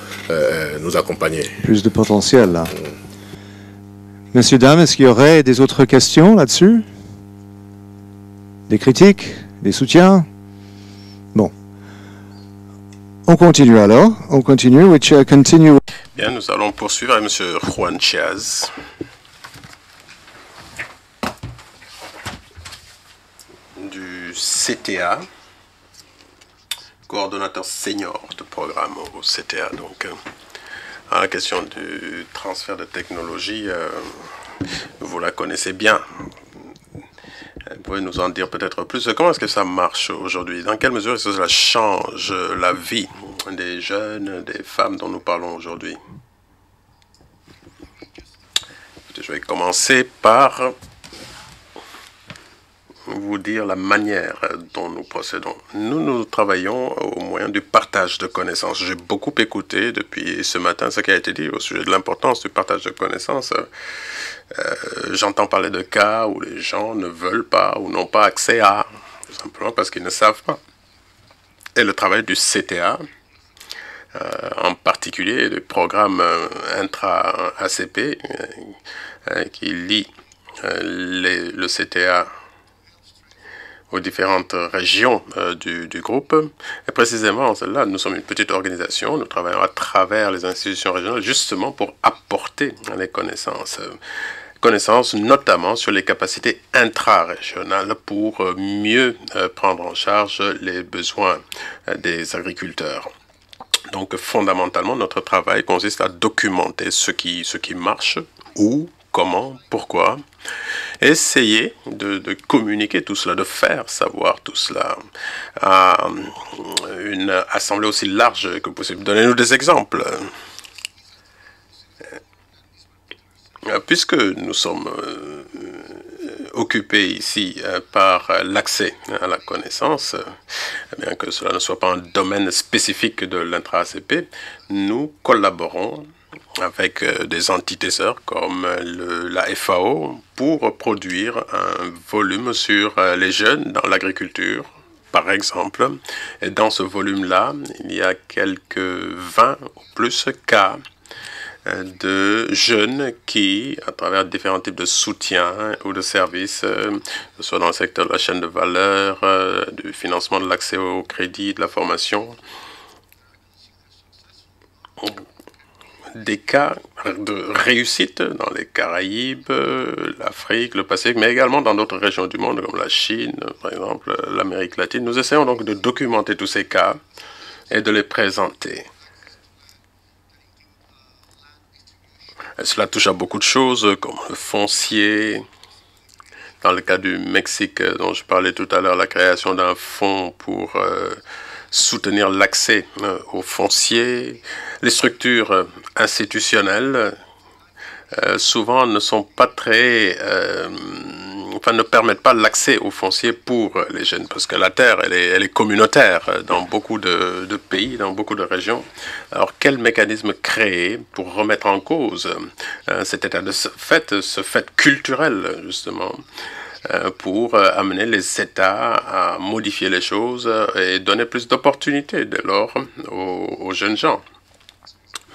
S4: nous accompagner.
S3: Plus de potentiel, là. Messieurs, dames, est-ce qu'il y aurait des autres questions là-dessus? Des critiques? Des soutiens? Bon. On continue alors. On continue.
S2: Bien, nous allons poursuivre avec M. Juan Chiaz. Du CTA, coordonnateur senior de programme au CTA. Donc, à la question du transfert de technologie, vous la connaissez bien. Vous pouvez nous en dire peut-être plus. Comment est-ce que ça marche aujourd'hui? Dans quelle mesure est-ce que cela change la vie des jeunes, des femmes dont nous parlons aujourd'hui? Je vais commencer par vous dire la manière dont nous procédons. Nous travaillons au moyen du partage de connaissances. J'ai beaucoup écouté depuis ce matin ce qui a été dit au sujet de l'importance du partage de connaissances. J'entends parler de cas où les gens ne veulent pas ou n'ont pas accès à, tout simplement parce qu'ils ne savent pas. Et le travail du CTA, en particulier le programme intra-ACP, qui lie le CTA aux différentes régions du groupe. Et précisément, celle-là, nous sommes une petite organisation, nous travaillons à travers les institutions régionales justement pour apporter les connaissances connaissances, notamment sur les capacités intra-régionales pour mieux prendre en charge les besoins des agriculteurs. Donc, fondamentalement, notre travail consiste à documenter ce qui marche, où, comment, pourquoi. Essayer de communiquer tout cela, de faire savoir tout cela à une assemblée aussi large que possible. Donnez-nous des exemples. Puisque nous sommes occupés ici par l'accès à la connaissance, bien que cela ne soit pas un domaine spécifique de l'intra-ACP, nous collaborons avec des entités sœurs comme la FAO pour produire un volume sur les jeunes dans l'agriculture, par exemple. Et dans ce volume-là, il y a quelques 20 ou plus cas de jeunes qui, à travers différents types de soutien ou de services, que ce soit dans le secteur de la chaîne de valeur, du financement de l'accès au crédit, de la formation, des cas de réussite dans les Caraïbes, l'Afrique, le Pacifique, mais également dans d'autres régions du monde, comme la Chine, par exemple, l'Amérique latine. Nous essayons donc de documenter tous ces cas et de les présenter. Et cela touche à beaucoup de choses, comme le foncier. Dans le cas du Mexique, dont je parlais tout à l'heure, la création d'un fonds pour soutenir l'accès au foncier. Les structures institutionnelles souvent ne sont pas très... ne permettent pas l'accès au foncier pour les jeunes, parce que la terre, elle est communautaire dans beaucoup de pays, dans beaucoup de régions. Alors, quel mécanisme créer pour remettre en cause cet état de fait, ce fait culturel, justement, pour amener les États à modifier les choses et donner plus d'opportunités dès lors aux jeunes gens.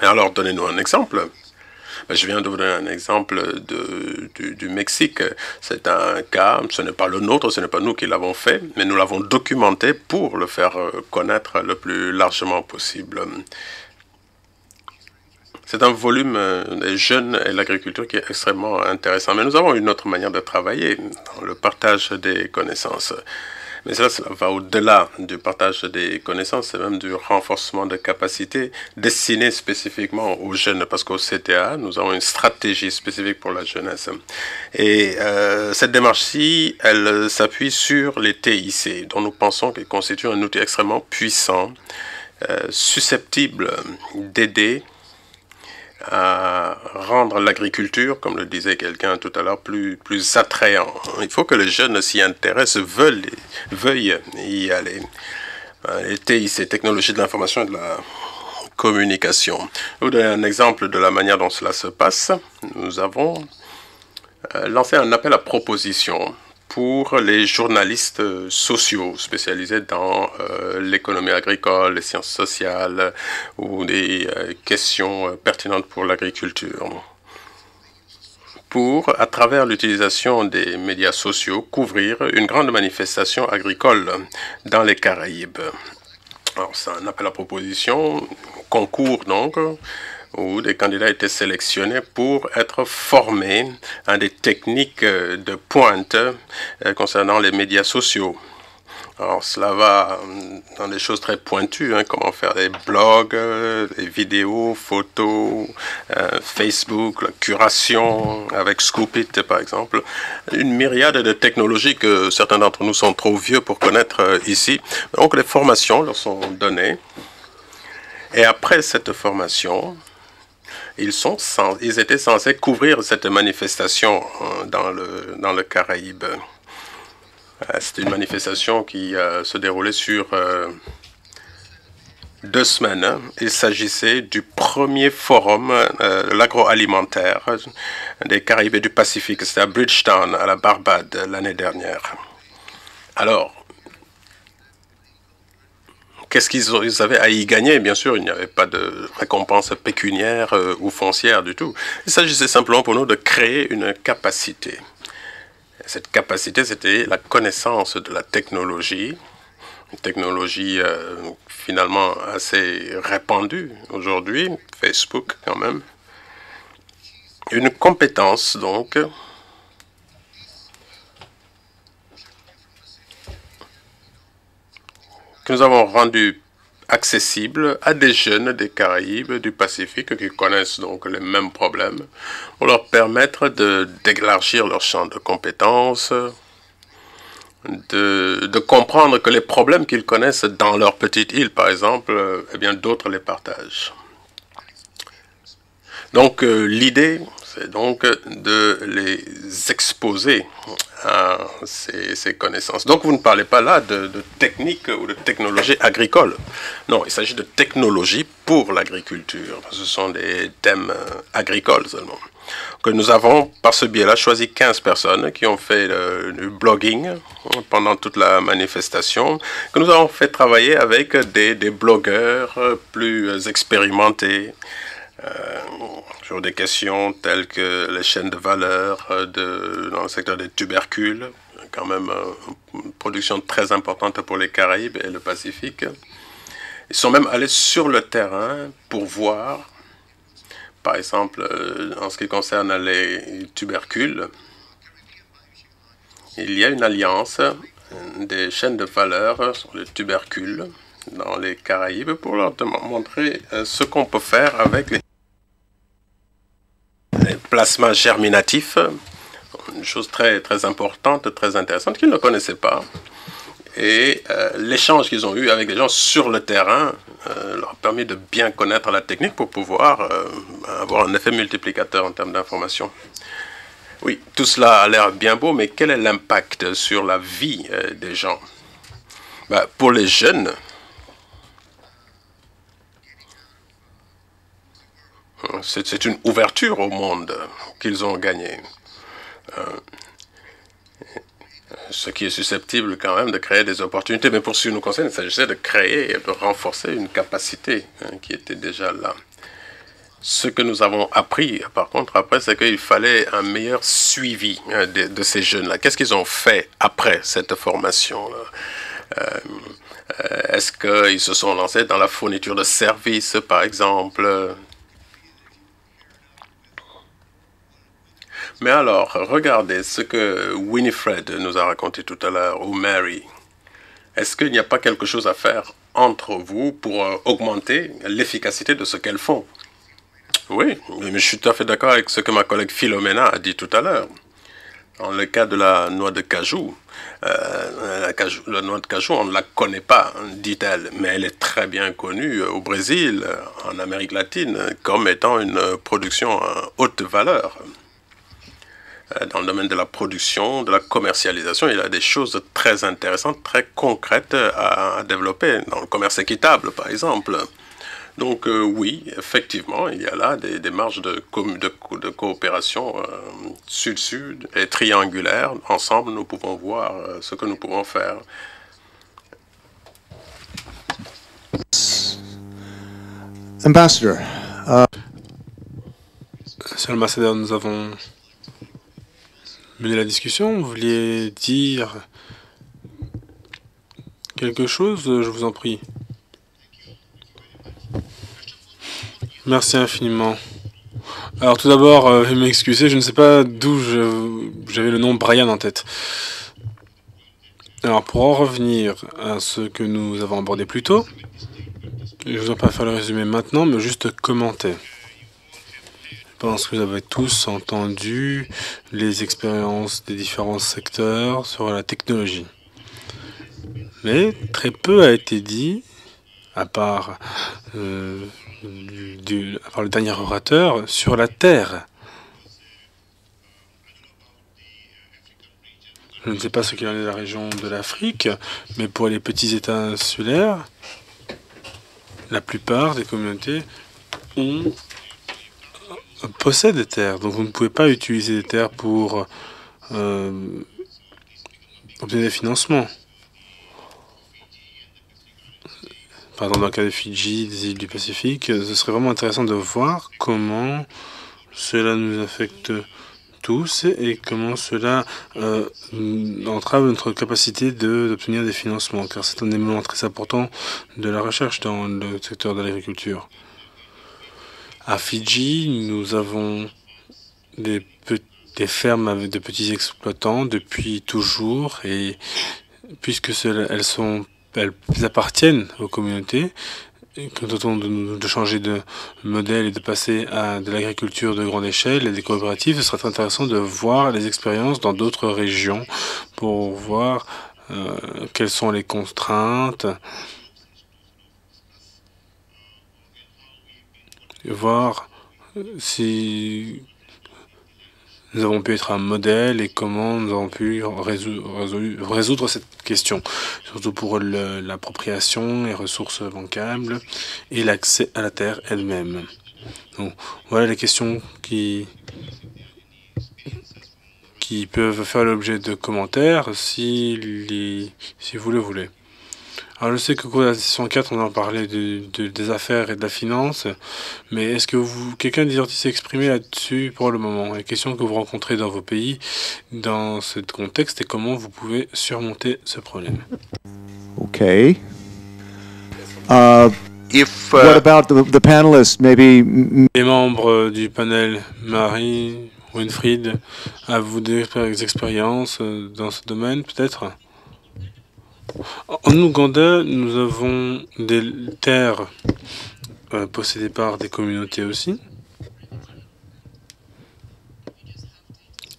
S2: Mais alors, donnez-nous un exemple. Je viens de vous donner un exemple du Mexique. C'est un cas, ce n'est pas le nôtre, ce n'est pas nous qui l'avons fait, mais nous l'avons documenté pour le faire connaître le plus largement possible. C'est un volume des jeunes et l'agriculture qui est extrêmement intéressant. Mais nous avons une autre manière de travailler dans le partage des connaissances. Mais cela va au-delà du partage des connaissances, c'est même du renforcement de capacités destinées spécifiquement aux jeunes, parce qu'au CTA, nous avons une stratégie spécifique pour la jeunesse. Et cette démarche-ci, elle s'appuie sur les TIC, dont nous pensons qu'ils constituent un outil extrêmement puissant, susceptible d'aider à rendre l'agriculture, comme le disait quelqu'un tout à l'heure, plus attrayant. Il faut que les jeunes s'y intéressent, veuillent y aller. Les TIC, technologies de l'information et de la communication. Je vais vous donner un exemple de la manière dont cela se passe. Nous avons lancé un appel à proposition pour les journalistes sociaux spécialisés dans l'économie agricole, les sciences sociales ou des questions pertinentes pour l'agriculture. Pour, à travers l'utilisation des médias sociaux, couvrir une grande manifestation agricole dans les Caraïbes. Alors, c'est un appel à proposition, concours donc, où des candidats étaient sélectionnés pour être formés à des techniques de pointe concernant les médias sociaux. Alors, cela va dans des choses très pointues, comment faire des blogs, des vidéos, photos, Facebook, la curation avec Scoopit, par exemple. Une myriade de technologies que certains d'entre nous sont trop vieux pour connaître ici. Donc, les formations leur sont données. Et après cette formation, ils étaient censés couvrir cette manifestation dans le Caraïbe. C'était une manifestation qui se déroulait sur 2 semaines. Il s'agissait du premier forum de l'agroalimentaire des Caraïbes et du Pacifique. C'était à Bridgetown, à la Barbade, l'année dernière. Alors, qu'est-ce qu'ils avaient à y gagner? Bien sûr, il n'y avait pas de récompense pécuniaire ou foncière du tout. Il s'agissait simplement pour nous de créer une capacité. Cette capacité, c'était la connaissance de la technologie, une technologie finalement assez répandue aujourd'hui, Facebook quand même. une compétence, donc, que nous avons rendue accessible à des jeunes des Caraïbes, du Pacifique, qui connaissent donc les mêmes problèmes, pour leur permettre d'élargir leur champ de compétences, de comprendre que les problèmes qu'ils connaissent dans leur petite île, par exemple, eh bien d'autres les partagent. Donc l'idée, c'est donc de les exposer à ces connaissances. Donc vous ne parlez pas là de technique ou de technologie agricole. Non, il s'agit de technologie pour l'agriculture. Ce sont des thèmes agricoles seulement. Que nous avons, par ce biais-là, choisi 15 personnes qui ont fait du blogging pendant toute la manifestation, que nous avons fait travailler avec des blogueurs plus expérimentés, sur des questions telles que les chaînes de valeur dans le secteur des tubercules, quand même une production très importante pour les Caraïbes et le Pacifique. Ils sont même allés sur le terrain pour voir, par exemple, en ce qui concerne les tubercules, il y a une alliance des chaînes de valeur sur les tubercules dans les Caraïbes pour leur montrer ce qu'on peut faire avec les plasma germinatif, une chose très, très importante, très intéressante qu'ils ne connaissaient pas. Et l'échange qu'ils ont eu avec les gens sur le terrain leur a permis de bien connaître la technique pour pouvoir avoir un effet multiplicateur en termes d'information. Oui, tout cela a l'air bien beau, mais quel est l'impact sur la vie des gens? Pour les jeunes, c'est une ouverture au monde qu'ils ont gagnée. Ce qui est susceptible quand même de créer des opportunités. Mais pour ce qui nous concerne, il s'agissait de créer et de renforcer une capacité qui était déjà là. Ce que nous avons appris, par contre, après, c'est qu'il fallait un meilleur suivi de ces jeunes-là. Qu'est-ce qu'ils ont fait après cette formation-là? Est-ce qu'ils se sont lancés dans la fourniture de services, par exemple? Mais alors, regardez ce que Winifred nous a raconté tout à l'heure, ou Mary. Est-ce qu'il n'y a pas quelque chose à faire entre vous pour augmenter l'efficacité de ce qu'elles font? Oui, mais je suis tout à fait d'accord avec ce que ma collègue Philomena a dit tout à l'heure. Dans le cas de la noix de cajou, la noix de cajou, on ne la connaît pas, dit-elle, mais elle est très bien connue au Brésil, en Amérique latine, comme étant une production à haute valeur. Dans le domaine de la production, de la commercialisation, il y a des choses très intéressantes, très concrètes à développer, dans le commerce équitable, par exemple. Donc oui, effectivement, il y a là des marges de coopération sud-sud et triangulaire. Ensemble, nous pouvons voir ce que nous pouvons faire.
S3: Ambassador.
S1: Monsieur l'ambassadeur, nous avons mené la discussion. Vous vouliez dire quelque chose? Je vous en prie. Merci infiniment. Alors tout d'abord, veuillez m'excuser, je ne sais pas d'où j'avais le nom Brian en tête. Alors pour en revenir à ce que nous avons abordé plus tôt, je ne vais pas faire le résumé maintenant, mais juste commenter. Je pense que vous avez tous entendu les expériences des différents secteurs sur la technologie. Mais très peu a été dit, à part le dernier orateur, sur la Terre. Je ne sais pas ce qu'il en est de la région de l'Afrique, mais pour les petits États insulaires, la plupart des communautés possèdent des terres. Donc vous ne pouvez pas utiliser des terres pour obtenir des financements. Par exemple, dans le cas de Fidji, des îles du Pacifique, ce serait vraiment intéressant de voir comment cela nous affecte tous et comment cela entrave notre capacité d'obtenir des financements, car c'est un élément très important de la recherche dans le secteur de l'agriculture. À Fidji, nous avons des fermes avec de petits exploitants depuis toujours, et puisque elles appartiennent aux communautés, et que nous tentons de changer de modèle et de passer à de l'agriculture de grande échelle et des coopératives, ce serait intéressant de voir les expériences dans d'autres régions pour voir quelles sont les contraintes, voir si nous avons pu être un modèle et comment nous avons pu résoudre cette question, surtout pour l'appropriation, les ressources bancables et l'accès à la terre elle-même. Donc, voilà les questions qui peuvent faire l'objet de commentaires si vous le voulez. Alors, je sais que pour la session 4, on en parlait des affaires et de la finance, mais est-ce que quelqu'un désire s'exprimer là-dessus pour le moment? Les questions que vous rencontrez dans vos pays, dans ce contexte, et comment vous pouvez surmonter ce problème?
S3: Okay. What about the panelists? Maybe.
S1: Les membres du panel, Marie, Winfried, avez-vous des expériences dans ce domaine, peut-être? En Ouganda, nous avons des terres possédées par des communautés aussi,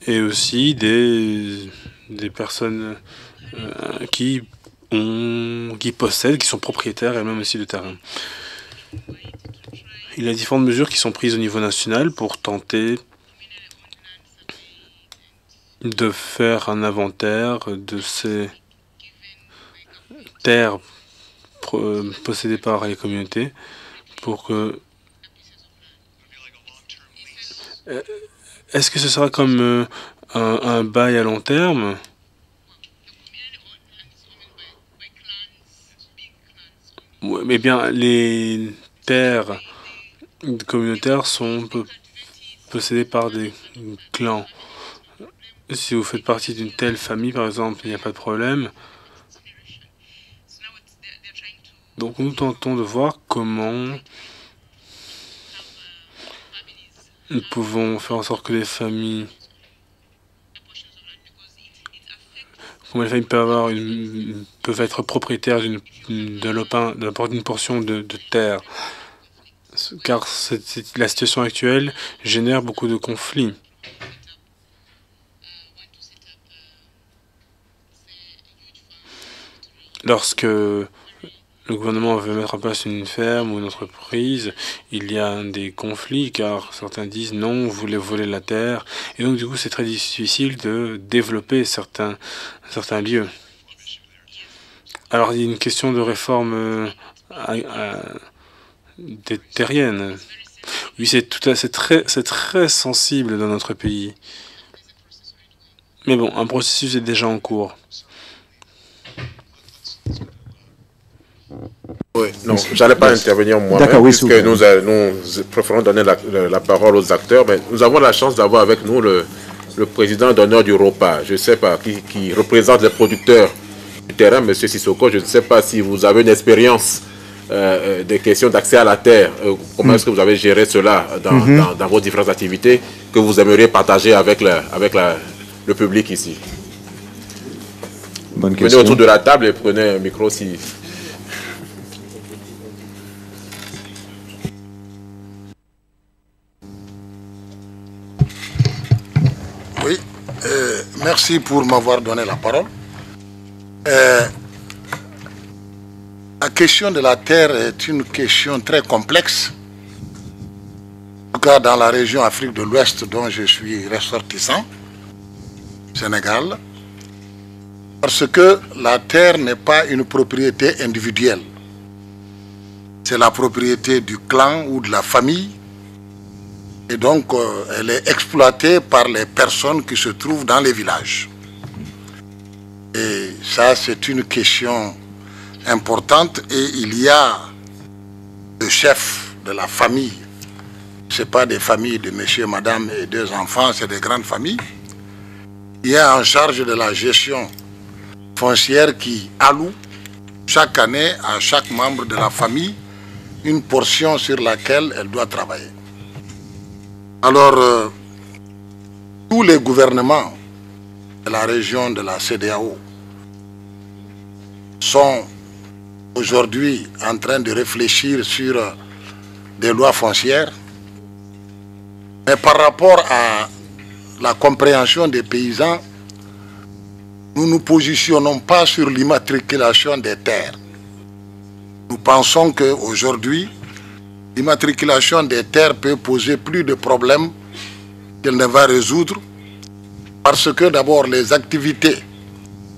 S1: et aussi des personnes qui possèdent, qui sont propriétaires elles-mêmes aussi de terrain. Il y a différentes mesures qui sont prises au niveau national pour tenter de faire un inventaire de ces terres possédées par les communautés pour que... Est-ce que ce sera comme un bail à long terme? Eh bien, les terres communautaires sont possédées par des clans. Si vous faites partie d'une telle famille, par exemple, il n'y a pas de problème. Donc nous tentons de voir comment nous pouvons faire en sorte que les familles... Comment les familles peuvent être propriétaires d'une portion de terre. Car la situation actuelle génère beaucoup de conflits. Lorsque le gouvernement veut mettre en place une ferme ou une entreprise, il y a des conflits car certains disent non, vous voulez voler la terre. Et donc du coup c'est très difficile de développer certains lieux. Alors il y a une question de réforme terrienne. Oui, c'est très sensible dans notre pays. Mais bon, un processus est déjà en cours.
S4: Oui, non, j'allais pas intervenir moi-même,
S3: oui,
S4: puisque nous préférons donner la parole aux acteurs, mais nous avons la chance d'avoir avec nous le président d'honneur du ROPA, je ne sais pas, qui représente les producteurs du terrain, M. Sissoko. Je ne sais pas si vous avez une expérience des questions d'accès à la terre. Comment est-ce que vous avez géré cela dans vos différentes activités que vous aimeriez partager avec le public ici?
S3: Bonne question.
S4: Venez autour de la table et prenez un micro si...
S5: Oui, merci pour m'avoir donné la parole. La question de la terre est une question très complexe. En tout cas, dans la région Afrique de l'Ouest dont je suis ressortissant, Sénégal, parce que la terre n'est pas une propriété individuelle. C'est la propriété du clan ou de la famille. Et donc, elle est exploitée par les personnes qui se trouvent dans les villages. Et ça, c'est une question importante. Et il y a le chef de la famille. Ce n'est pas des familles de monsieur, madame et deux enfants, c'est des grandes familles. Il est en charge de la gestion foncière qui alloue chaque année à chaque membre de la famille une portion sur laquelle elle doit travailler. Alors, tous les gouvernements de la région de la CEDEAO sont aujourd'hui en train de réfléchir sur des lois foncières. Mais par rapport à la compréhension des paysans, nous ne nous positionnons pas sur l'immatriculation des terres. Nous pensons qu'aujourd'hui, l'immatriculation des terres peut poser plus de problèmes qu'elle ne va résoudre, parce que d'abord les activités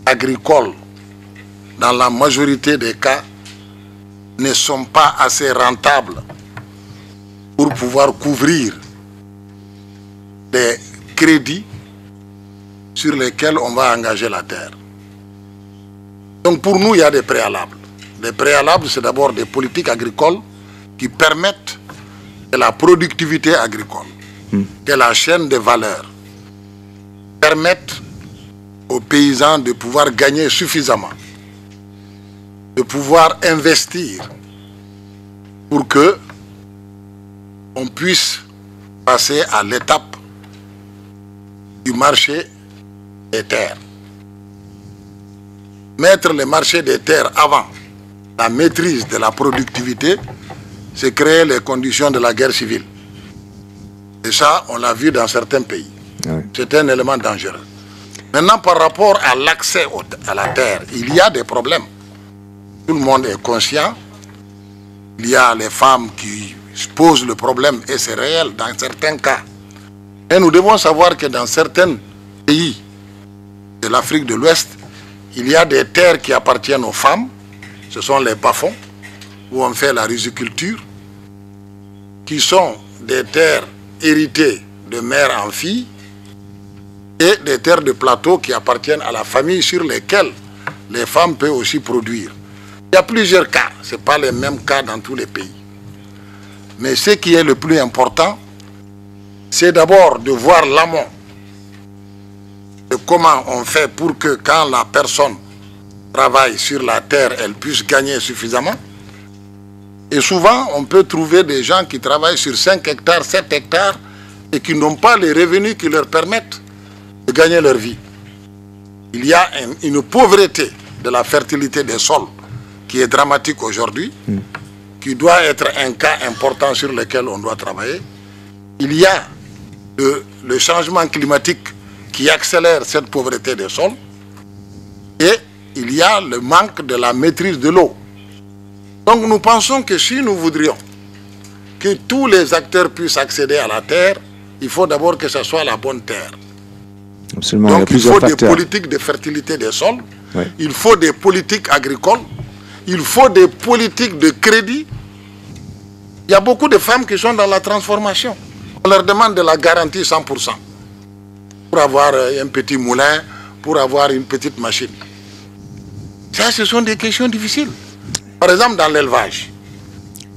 S5: agricoles, dans la majorité des cas, ne sont pas assez rentables pour pouvoir couvrir des crédits sur lesquels on va engager la terre. Donc pour nous, il y a des préalables. Les préalables, c'est d'abord des politiques agricoles qui permettent que la productivité agricole, que la chaîne de valeur, permettent aux paysans de pouvoir gagner suffisamment, de pouvoir investir pour que on puisse passer à l'étape du marché des terres. Mettre le marché des terres avant la maîtrise de la productivité, c'est créer les conditions de la guerre civile. Et ça, on l'a vu dans certains pays. Oui. C'est un élément dangereux. Maintenant, par rapport à l'accès à la terre, il y a des problèmes. Tout le monde est conscient. Il y a les femmes qui posent le problème, et c'est réel dans certains cas. Et nous devons savoir que dans certains pays de l'Afrique de l'Ouest, il y a des terres qui appartiennent aux femmes. Ce sont les bas-fonds, où on fait la riziculture, qui sont des terres héritées de mère en fille, et des terres de plateau qui appartiennent à la famille, sur lesquelles les femmes peuvent aussi produire. Il y a plusieurs cas, ce n'est pas les mêmes cas dans tous les pays. Mais ce qui est le plus important, c'est d'abord de voir l'amont de comment on fait pour que quand la personne travaille sur la terre, elle puisse gagner suffisamment. Et souvent, on peut trouver des gens qui travaillent sur 5 hectares, 7 hectares, et qui n'ont pas les revenus qui leur permettent de gagner leur vie. Il y a une pauvreté de la fertilité des sols qui est dramatique aujourd'hui, qui doit être un cas important sur lequel on doit travailler. Il y a le changement climatique qui accélère cette pauvreté des sols, et il y a le manque de la maîtrise de l'eau. Donc nous pensons que si nous voudrions que tous les acteurs puissent accéder à la terre, il faut d'abord que ce soit la bonne terre.
S3: Absolument.
S5: Donc il faut des politiques de fertilité des sols, oui. Il faut des politiques agricoles, il faut des politiques de crédit. Il y a beaucoup de femmes qui sont dans la transformation. On leur demande de la garantie 100% pour avoir un petit moulin, pour avoir une petite machine. Ça, ce sont des questions difficiles. Par exemple, dans l'élevage,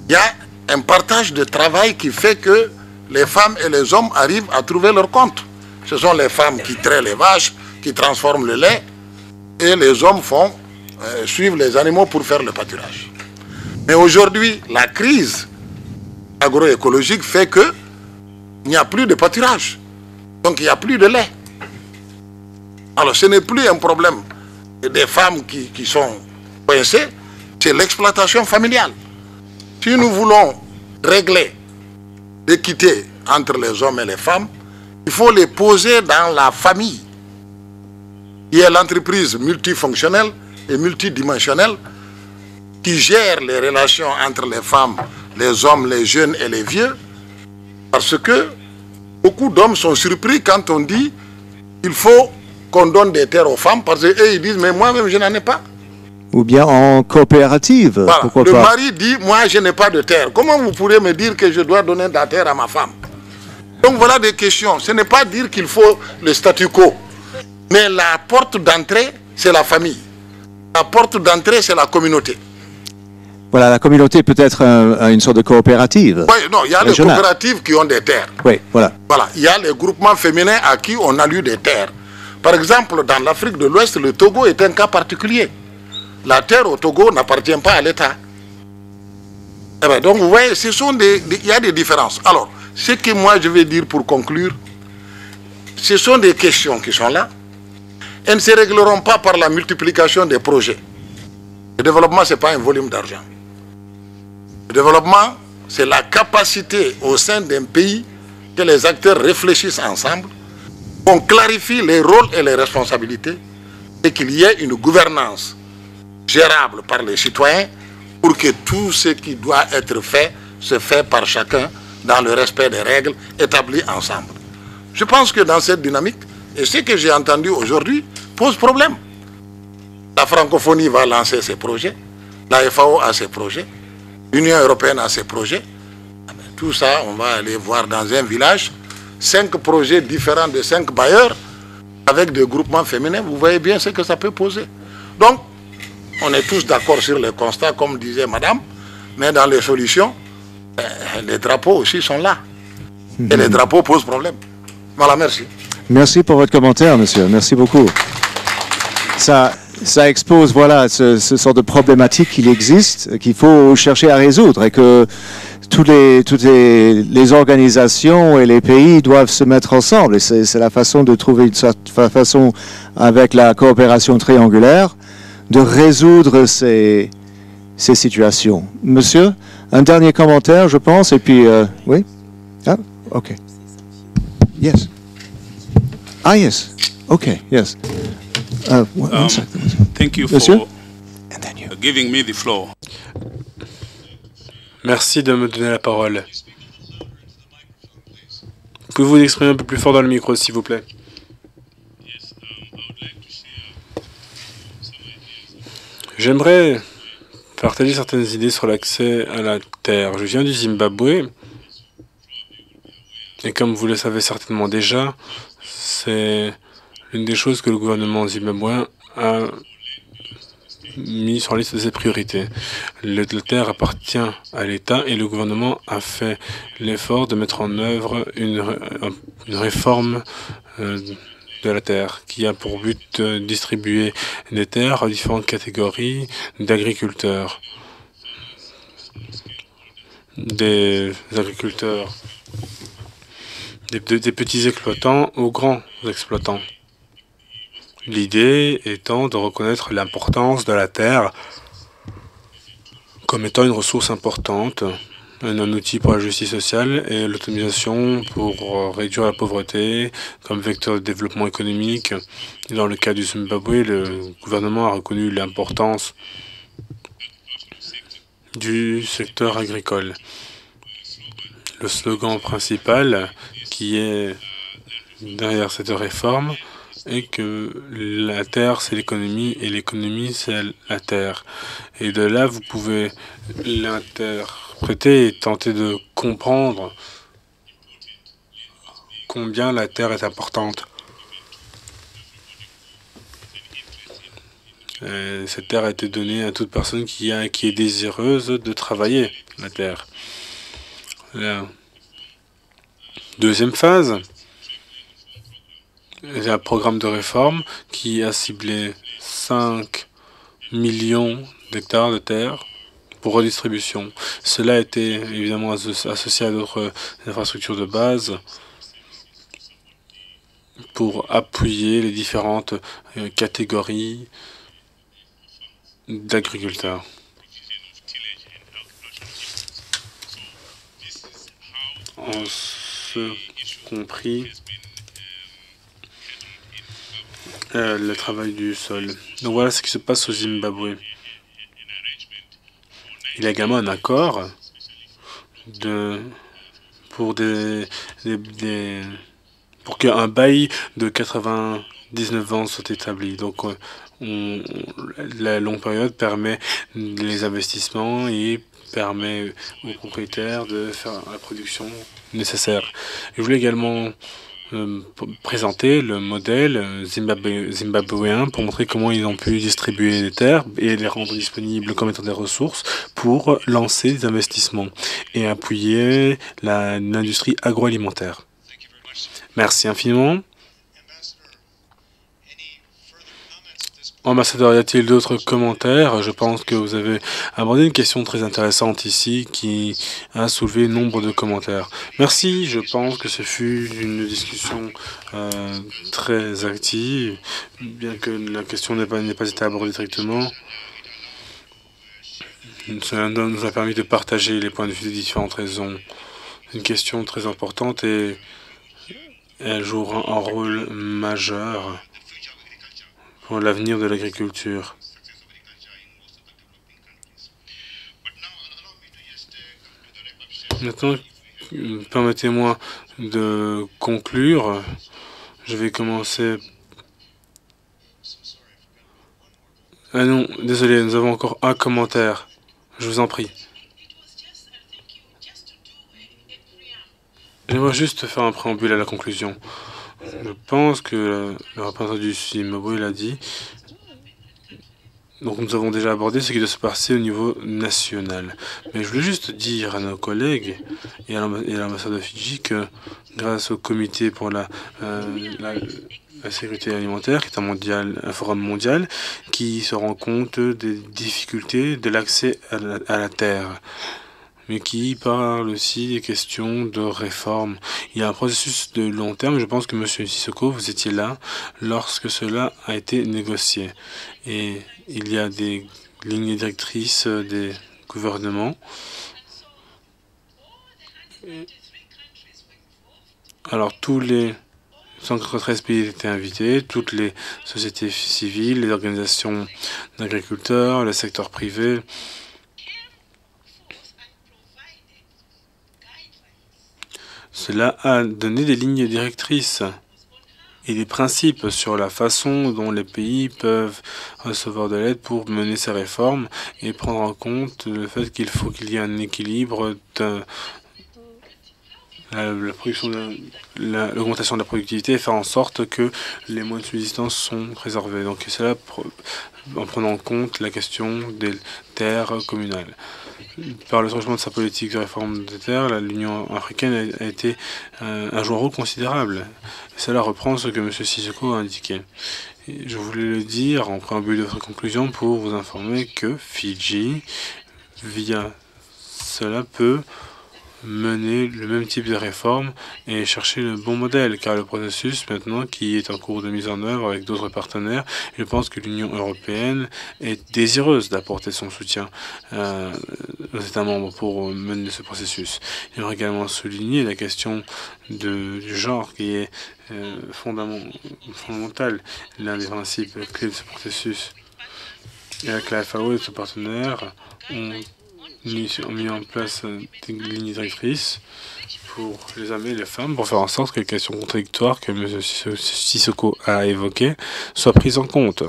S5: il y a un partage de travail qui fait que les femmes et les hommes arrivent à trouver leur compte. Ce sont les femmes qui traient les vaches, qui transforment le lait, et les hommes suivent les animaux pour faire le pâturage. Mais aujourd'hui, la crise agroécologique fait qu'il n'y a plus de pâturage. Donc il n'y a plus de lait. Alors ce n'est plus un problème des femmes qui sont coincées, c'est l'exploitation familiale. Si nous voulons régler l'équité entre les hommes et les femmes, il faut les poser dans la famille, qui est l'entreprise multifonctionnelle et multidimensionnelle qui gère les relations entre les femmes, les hommes, les jeunes et les vieux, parce que beaucoup d'hommes sont surpris quand on dit qu'il faut qu'on donne des terres aux femmes, parce qu'eux ils disent mais moi-même je n'en ai pas.
S3: Ou bien en coopérative.
S5: Voilà.
S3: Pourquoi
S5: le
S3: pas.
S5: mari dit moi je n'ai pas de terre. Comment vous pourrez me dire que je dois donner de la terre à ma femme? Donc voilà des questions. Ce n'est pas dire qu'il faut le statu quo. Mais la porte d'entrée, c'est la famille. La porte d'entrée, c'est la communauté.
S3: Voilà, la communauté peut être une sorte de coopérative.
S5: Oui, non, il y a les coopératives qui ont des terres.
S3: Oui, voilà.
S5: Voilà, il y a les groupements féminins à qui on alloue des terres. Par exemple, dans l'Afrique de l'Ouest, le Togo est un cas particulier. La terre au Togo n'appartient pas à l'État. Eh bien, donc, vous voyez, il y a des différences. Alors, ce que moi je vais dire pour conclure, ce sont des questions qui sont là. Elles ne se régleront pas par la multiplication des projets. Le développement, ce n'est pas un volume d'argent. Le développement, c'est la capacité au sein d'un pays que les acteurs réfléchissent ensemble, qu'on clarifie les rôles et les responsabilités et qu'il y ait une gouvernance gérable par les citoyens pour que tout ce qui doit être fait se fait par chacun dans le respect des règles établies ensemble. Je pense que dans cette dynamique, et ce que j'ai entendu aujourd'hui pose problème. La francophonie va lancer ses projets, la FAO a ses projets, l'Union européenne a ses projets. Tout ça, on va aller voir dans un village 5 projets différents de 5 bailleurs avec des groupements féminins. Vous voyez bien ce que ça peut poser. Donc, on est tous d'accord sur le constat, comme disait madame, mais dans les solutions, les drapeaux aussi sont là. Et les drapeaux posent problème. Voilà, merci.
S3: Merci pour votre commentaire, monsieur. Merci beaucoup. Ça expose, voilà, ce sort de problématique qu'il existe, qu'il faut chercher à résoudre et que toutes les organisations et les pays doivent se mettre ensemble. Et c'est la façon de trouver une façon, avec la coopération triangulaire, de résoudre ces situations. Monsieur, un dernier commentaire, je pense, et puis, oui? Ah, ok. Yes. Ah, yes. Ok, yes. One second.
S6: Thank you
S3: Monsieur?
S6: for giving me the floor.
S1: Merci de me donner la parole. Pouvez-vous vous exprimer un peu plus fort dans le micro, s'il vous plaît? J'aimerais partager certaines idées sur l'accès à la terre. Je viens du Zimbabwe, et comme vous le savez certainement déjà, c'est l'une des choses que le gouvernement zimbabwéen a mis sur la liste de ses priorités. La terre appartient à l'État et le gouvernement a fait l'effort de mettre en œuvre une réforme de la terre qui a pour but de distribuer des terres à différentes catégories d'agriculteurs. Des agriculteurs, des petits exploitants aux grands exploitants. L'idée étant de reconnaître l'importance de la terre comme étant une ressource importante, un outil pour la justice sociale et l'autonomisation pour réduire la pauvreté comme vecteur de développement économique. Dans le cas du Zimbabwe, le gouvernement a reconnu l'importance du secteur agricole. Le slogan principal qui est derrière cette réforme est que la terre c'est l'économie et l'économie c'est la terre. Et de là vous pouvez l'interpréter et tenter de comprendre combien la terre est importante. Cette terre a été donnée à toute personne qui est désireuse de travailler la terre. La deuxième phase, c'est un programme de réforme qui a ciblé 5 millions d'hectares de terre pour redistribution. Cela a été évidemment associé à d'autres infrastructures de base pour appuyer les différentes catégories d'agriculteurs. En ce compris le travail du sol. Donc voilà ce qui se passe au Zimbabwe. Il y a également un accord pour qu'un bail de 99 ans soit établi. Donc la longue période permet les investissements et permet aux propriétaires de faire la production nécessaire. Je voulais également présenter le modèle zimbabwéen pour montrer comment ils ont pu distribuer les terres et les rendre disponibles comme étant des ressources pour lancer des investissements et appuyer l'industrie agroalimentaire. Merci infiniment. Ambassadeur, y a-t-il d'autres commentaires? Je pense que vous avez abordé une question très intéressante ici qui a soulevé nombre de commentaires. Merci, je pense que ce fut une discussion très active, bien que la question n'ait pas été abordée directement. Cela nous a permis de partager les points de vue de différentes raisons. C'est une question très importante et elle joue un rôle majeur pour l'avenir de l'agriculture. Maintenant, permettez-moi de conclure. Je vais commencer. Ah non, désolé, nous avons encore un commentaire. Je vous en prie. J'aimerais juste faire un préambule à la conclusion. Je pense que le représentant du Zimbabwe l'a dit. Donc nous avons déjà abordé ce qui doit se passer au niveau national. Mais je voulais juste dire à nos collègues et à l'ambassade de Fidji que grâce au comité pour la sécurité alimentaire, qui est un forum mondial, qui se rend compte des difficultés de l'accès à la terre, mais qui parle aussi des questions de réforme. Il y a un processus de long terme. Je pense que M. Sissoko, vous étiez là lorsque cela a été négocié. Et il y a des lignes directrices des gouvernements. Alors, tous les 193 pays étaient invités, toutes les sociétés civiles, les organisations d'agriculteurs, le secteur privé. Cela a donné des lignes directrices et des principes sur la façon dont les pays peuvent recevoir de l'aide pour mener ces réformes et prendre en compte le fait qu'il faut qu'il y ait un équilibre de l'augmentation de la productivité et faire en sorte que les moyens de subsistance sont préservés. Donc cela en prenant en compte la question des terres communales. Par le changement de sa politique de réforme des terres, l'Union africaine a joué un rôle considérable. Cela reprend ce que M. Sissoko a indiqué. Et je voulais le dire en préambule de votre conclusion pour vous informer que Fidji, via cela, peut mener le même type de réforme et chercher le bon modèle, car le processus maintenant qui est en cours de mise en œuvre avec d'autres partenaires, je pense que l'Union européenne est désireuse d'apporter son soutien aux États membres pour mener ce processus. J'aimerais également souligner la question du genre qui est fondamental, l'un des principes clés de ce processus. Et avec la FAO et ses partenaires, ont mis en place des lignes directrices pour les hommes et les femmes, pour faire en sorte que les questions contradictoires que M. Sissoko a évoquées soient prises en compte,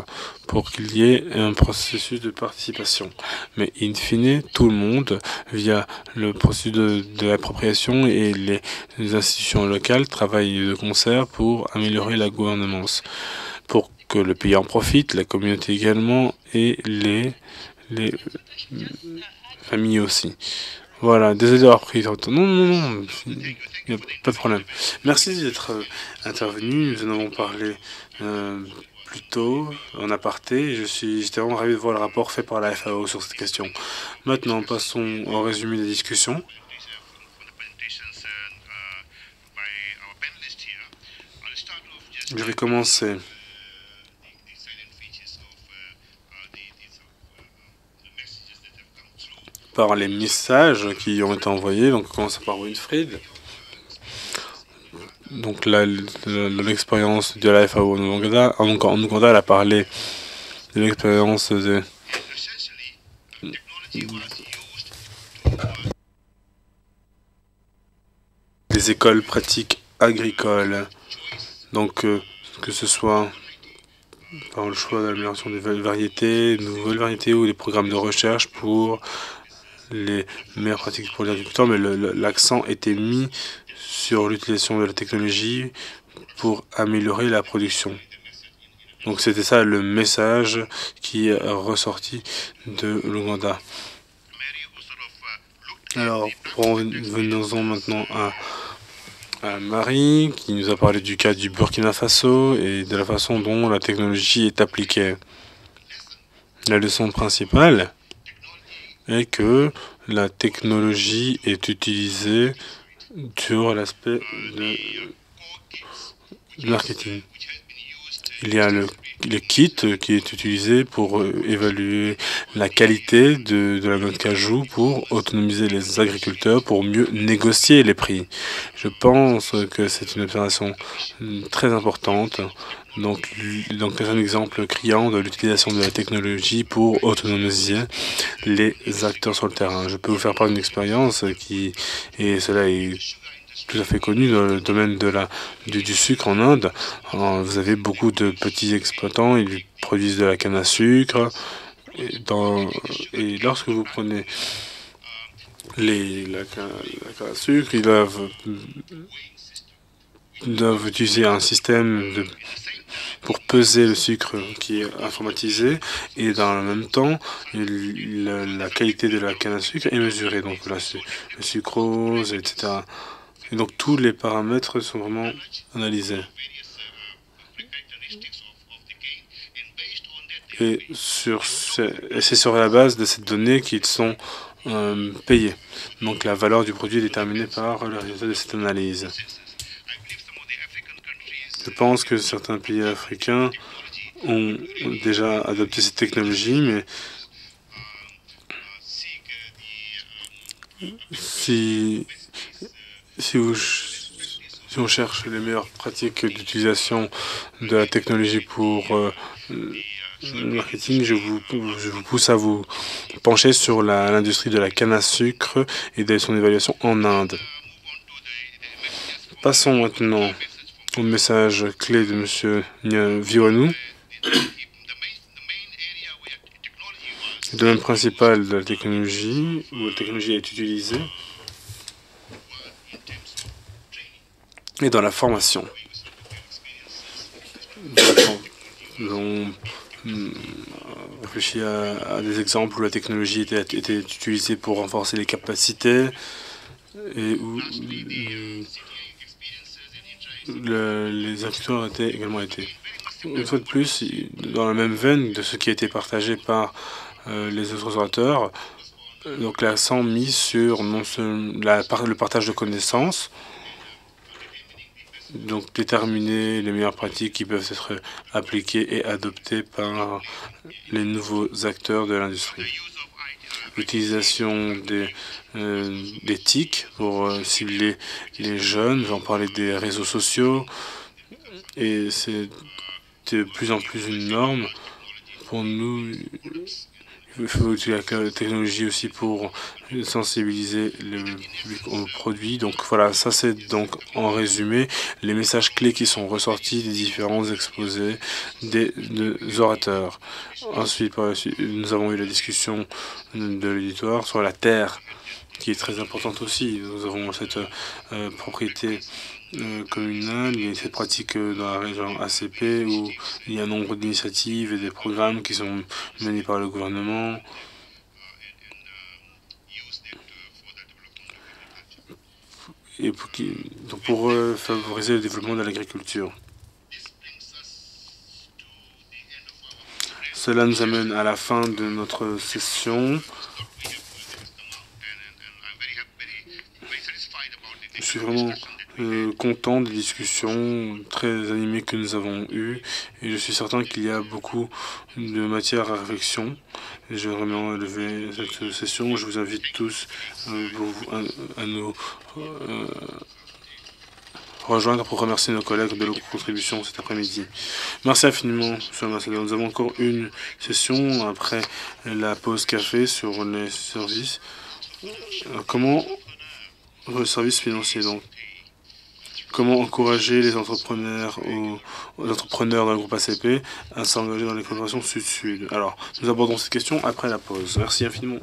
S1: pour qu'il y ait un processus de participation. Mais in fine, tout le monde, via le processus de l'appropriation et les institutions locales, travaille de concert pour améliorer la gouvernance, pour que le pays en profite, la communauté également, et les famille aussi. Voilà, désolé d'avoir pris le temps. Non, il n'y a pas de problème. Merci d'être intervenu. Nous en avons parlé plus tôt, en aparté. J'étais vraiment ravi de voir le rapport fait par la FAO sur cette question. Maintenant, passons au résumé des discussions. Je vais commencer par les messages qui ont été envoyés. Donc, on commence par Winfried. Donc, là, l'expérience de la FAO en Ouganda. En Ouganda, elle a parlé de l'expérience des écoles pratiques agricoles. Donc, que ce soit par le choix d'amélioration des variétés, de nouvelles variétés ou des programmes de recherche pour les meilleures pratiques pour les agriculteurs, mais l'accent était mis sur l'utilisation de la technologie pour améliorer la production. Donc c'était ça le message qui est ressorti de l'Ouganda. Alors, venons-en maintenant à Marie, qui nous a parlé du cas du Burkina Faso et de la façon dont la technologie est appliquée. La leçon principale est que la technologie est utilisée sur l'aspect de marketing. Il y a le kit qui est utilisé pour évaluer la qualité de la noix de cajou, pour autonomiser les agriculteurs, pour mieux négocier les prix. Je pense que c'est une opération très importante. Donc c'est un exemple criant de l'utilisation de la technologie pour autonomiser les acteurs sur le terrain. Je peux vous faire part d'une expérience et cela est tout à fait connu dans le domaine du sucre en Inde. Vous avez beaucoup de petits exploitants, ils produisent de la canne à sucre. Et lorsque vous prenez la canne à sucre, ils doivent utiliser un système pour peser le sucre qui est informatisé, et dans le même temps, la qualité de la canne à sucre est mesurée. Donc là, le sucrose, etc. Et donc tous les paramètres sont vraiment analysés. Et c'est sur la base de ces données qu'ils sont payés. Donc la valeur du produit est déterminée par le résultat de cette analyse. Je pense que certains pays africains ont déjà adopté cette technologie, mais si on cherche les meilleures pratiques d'utilisation de la technologie pour le marketing, je vous pousse à vous pencher sur l'industrie de la canne à sucre et de son évaluation en Inde. Passons maintenant au message clé de M. Viwanou. Le domaine principal de la technologie, où la technologie est utilisée, et dans la formation. On réfléchit à des exemples où la technologie était utilisée pour renforcer les capacités et où les acteurs étaient également été. Une fois de plus, dans la même veine de ce qui a été partagé par les autres orateurs, donc l'accent mis sur le partage de connaissances, donc déterminer les meilleures pratiques qui peuvent être appliquées et adoptées par les nouveaux acteurs de l'industrie. L'utilisation des TIC pour cibler les jeunes, j'en parlais des réseaux sociaux, et c'est de plus en plus une norme pour nous. Il faut utiliser la technologie aussi pour sensibiliser le public aux produits. Donc voilà, ça c'est donc en résumé les messages clés qui sont ressortis des différents exposés des orateurs. Ensuite, nous avons eu la discussion de l'auditoire sur la terre, qui est très importante aussi. Nous avons cette propriété communale, il y a cette pratique dans la région ACP où il y a un nombre d'initiatives et des programmes qui sont menés par le gouvernement. Et pour favoriser le développement de l'agriculture. Cela nous amène à la fin de notre session. Je suis vraiment content des discussions très animées que nous avons eues et je suis certain qu'il y a beaucoup de matière à réflexion. Et je vais vraiment lever cette session. Je vous invite tous à nous rejoindre pour remercier nos collègues de leur contribution cet après-midi. Merci infiniment, monsieur l'ambassadeur. Nous avons encore une session après la pause café sur les services. Comment le service financier, donc comment encourager les entrepreneurs dans le groupe ACP à s'engager dans les coopérations sud-sud. Alors, nous abordons cette question après la pause. Merci infiniment.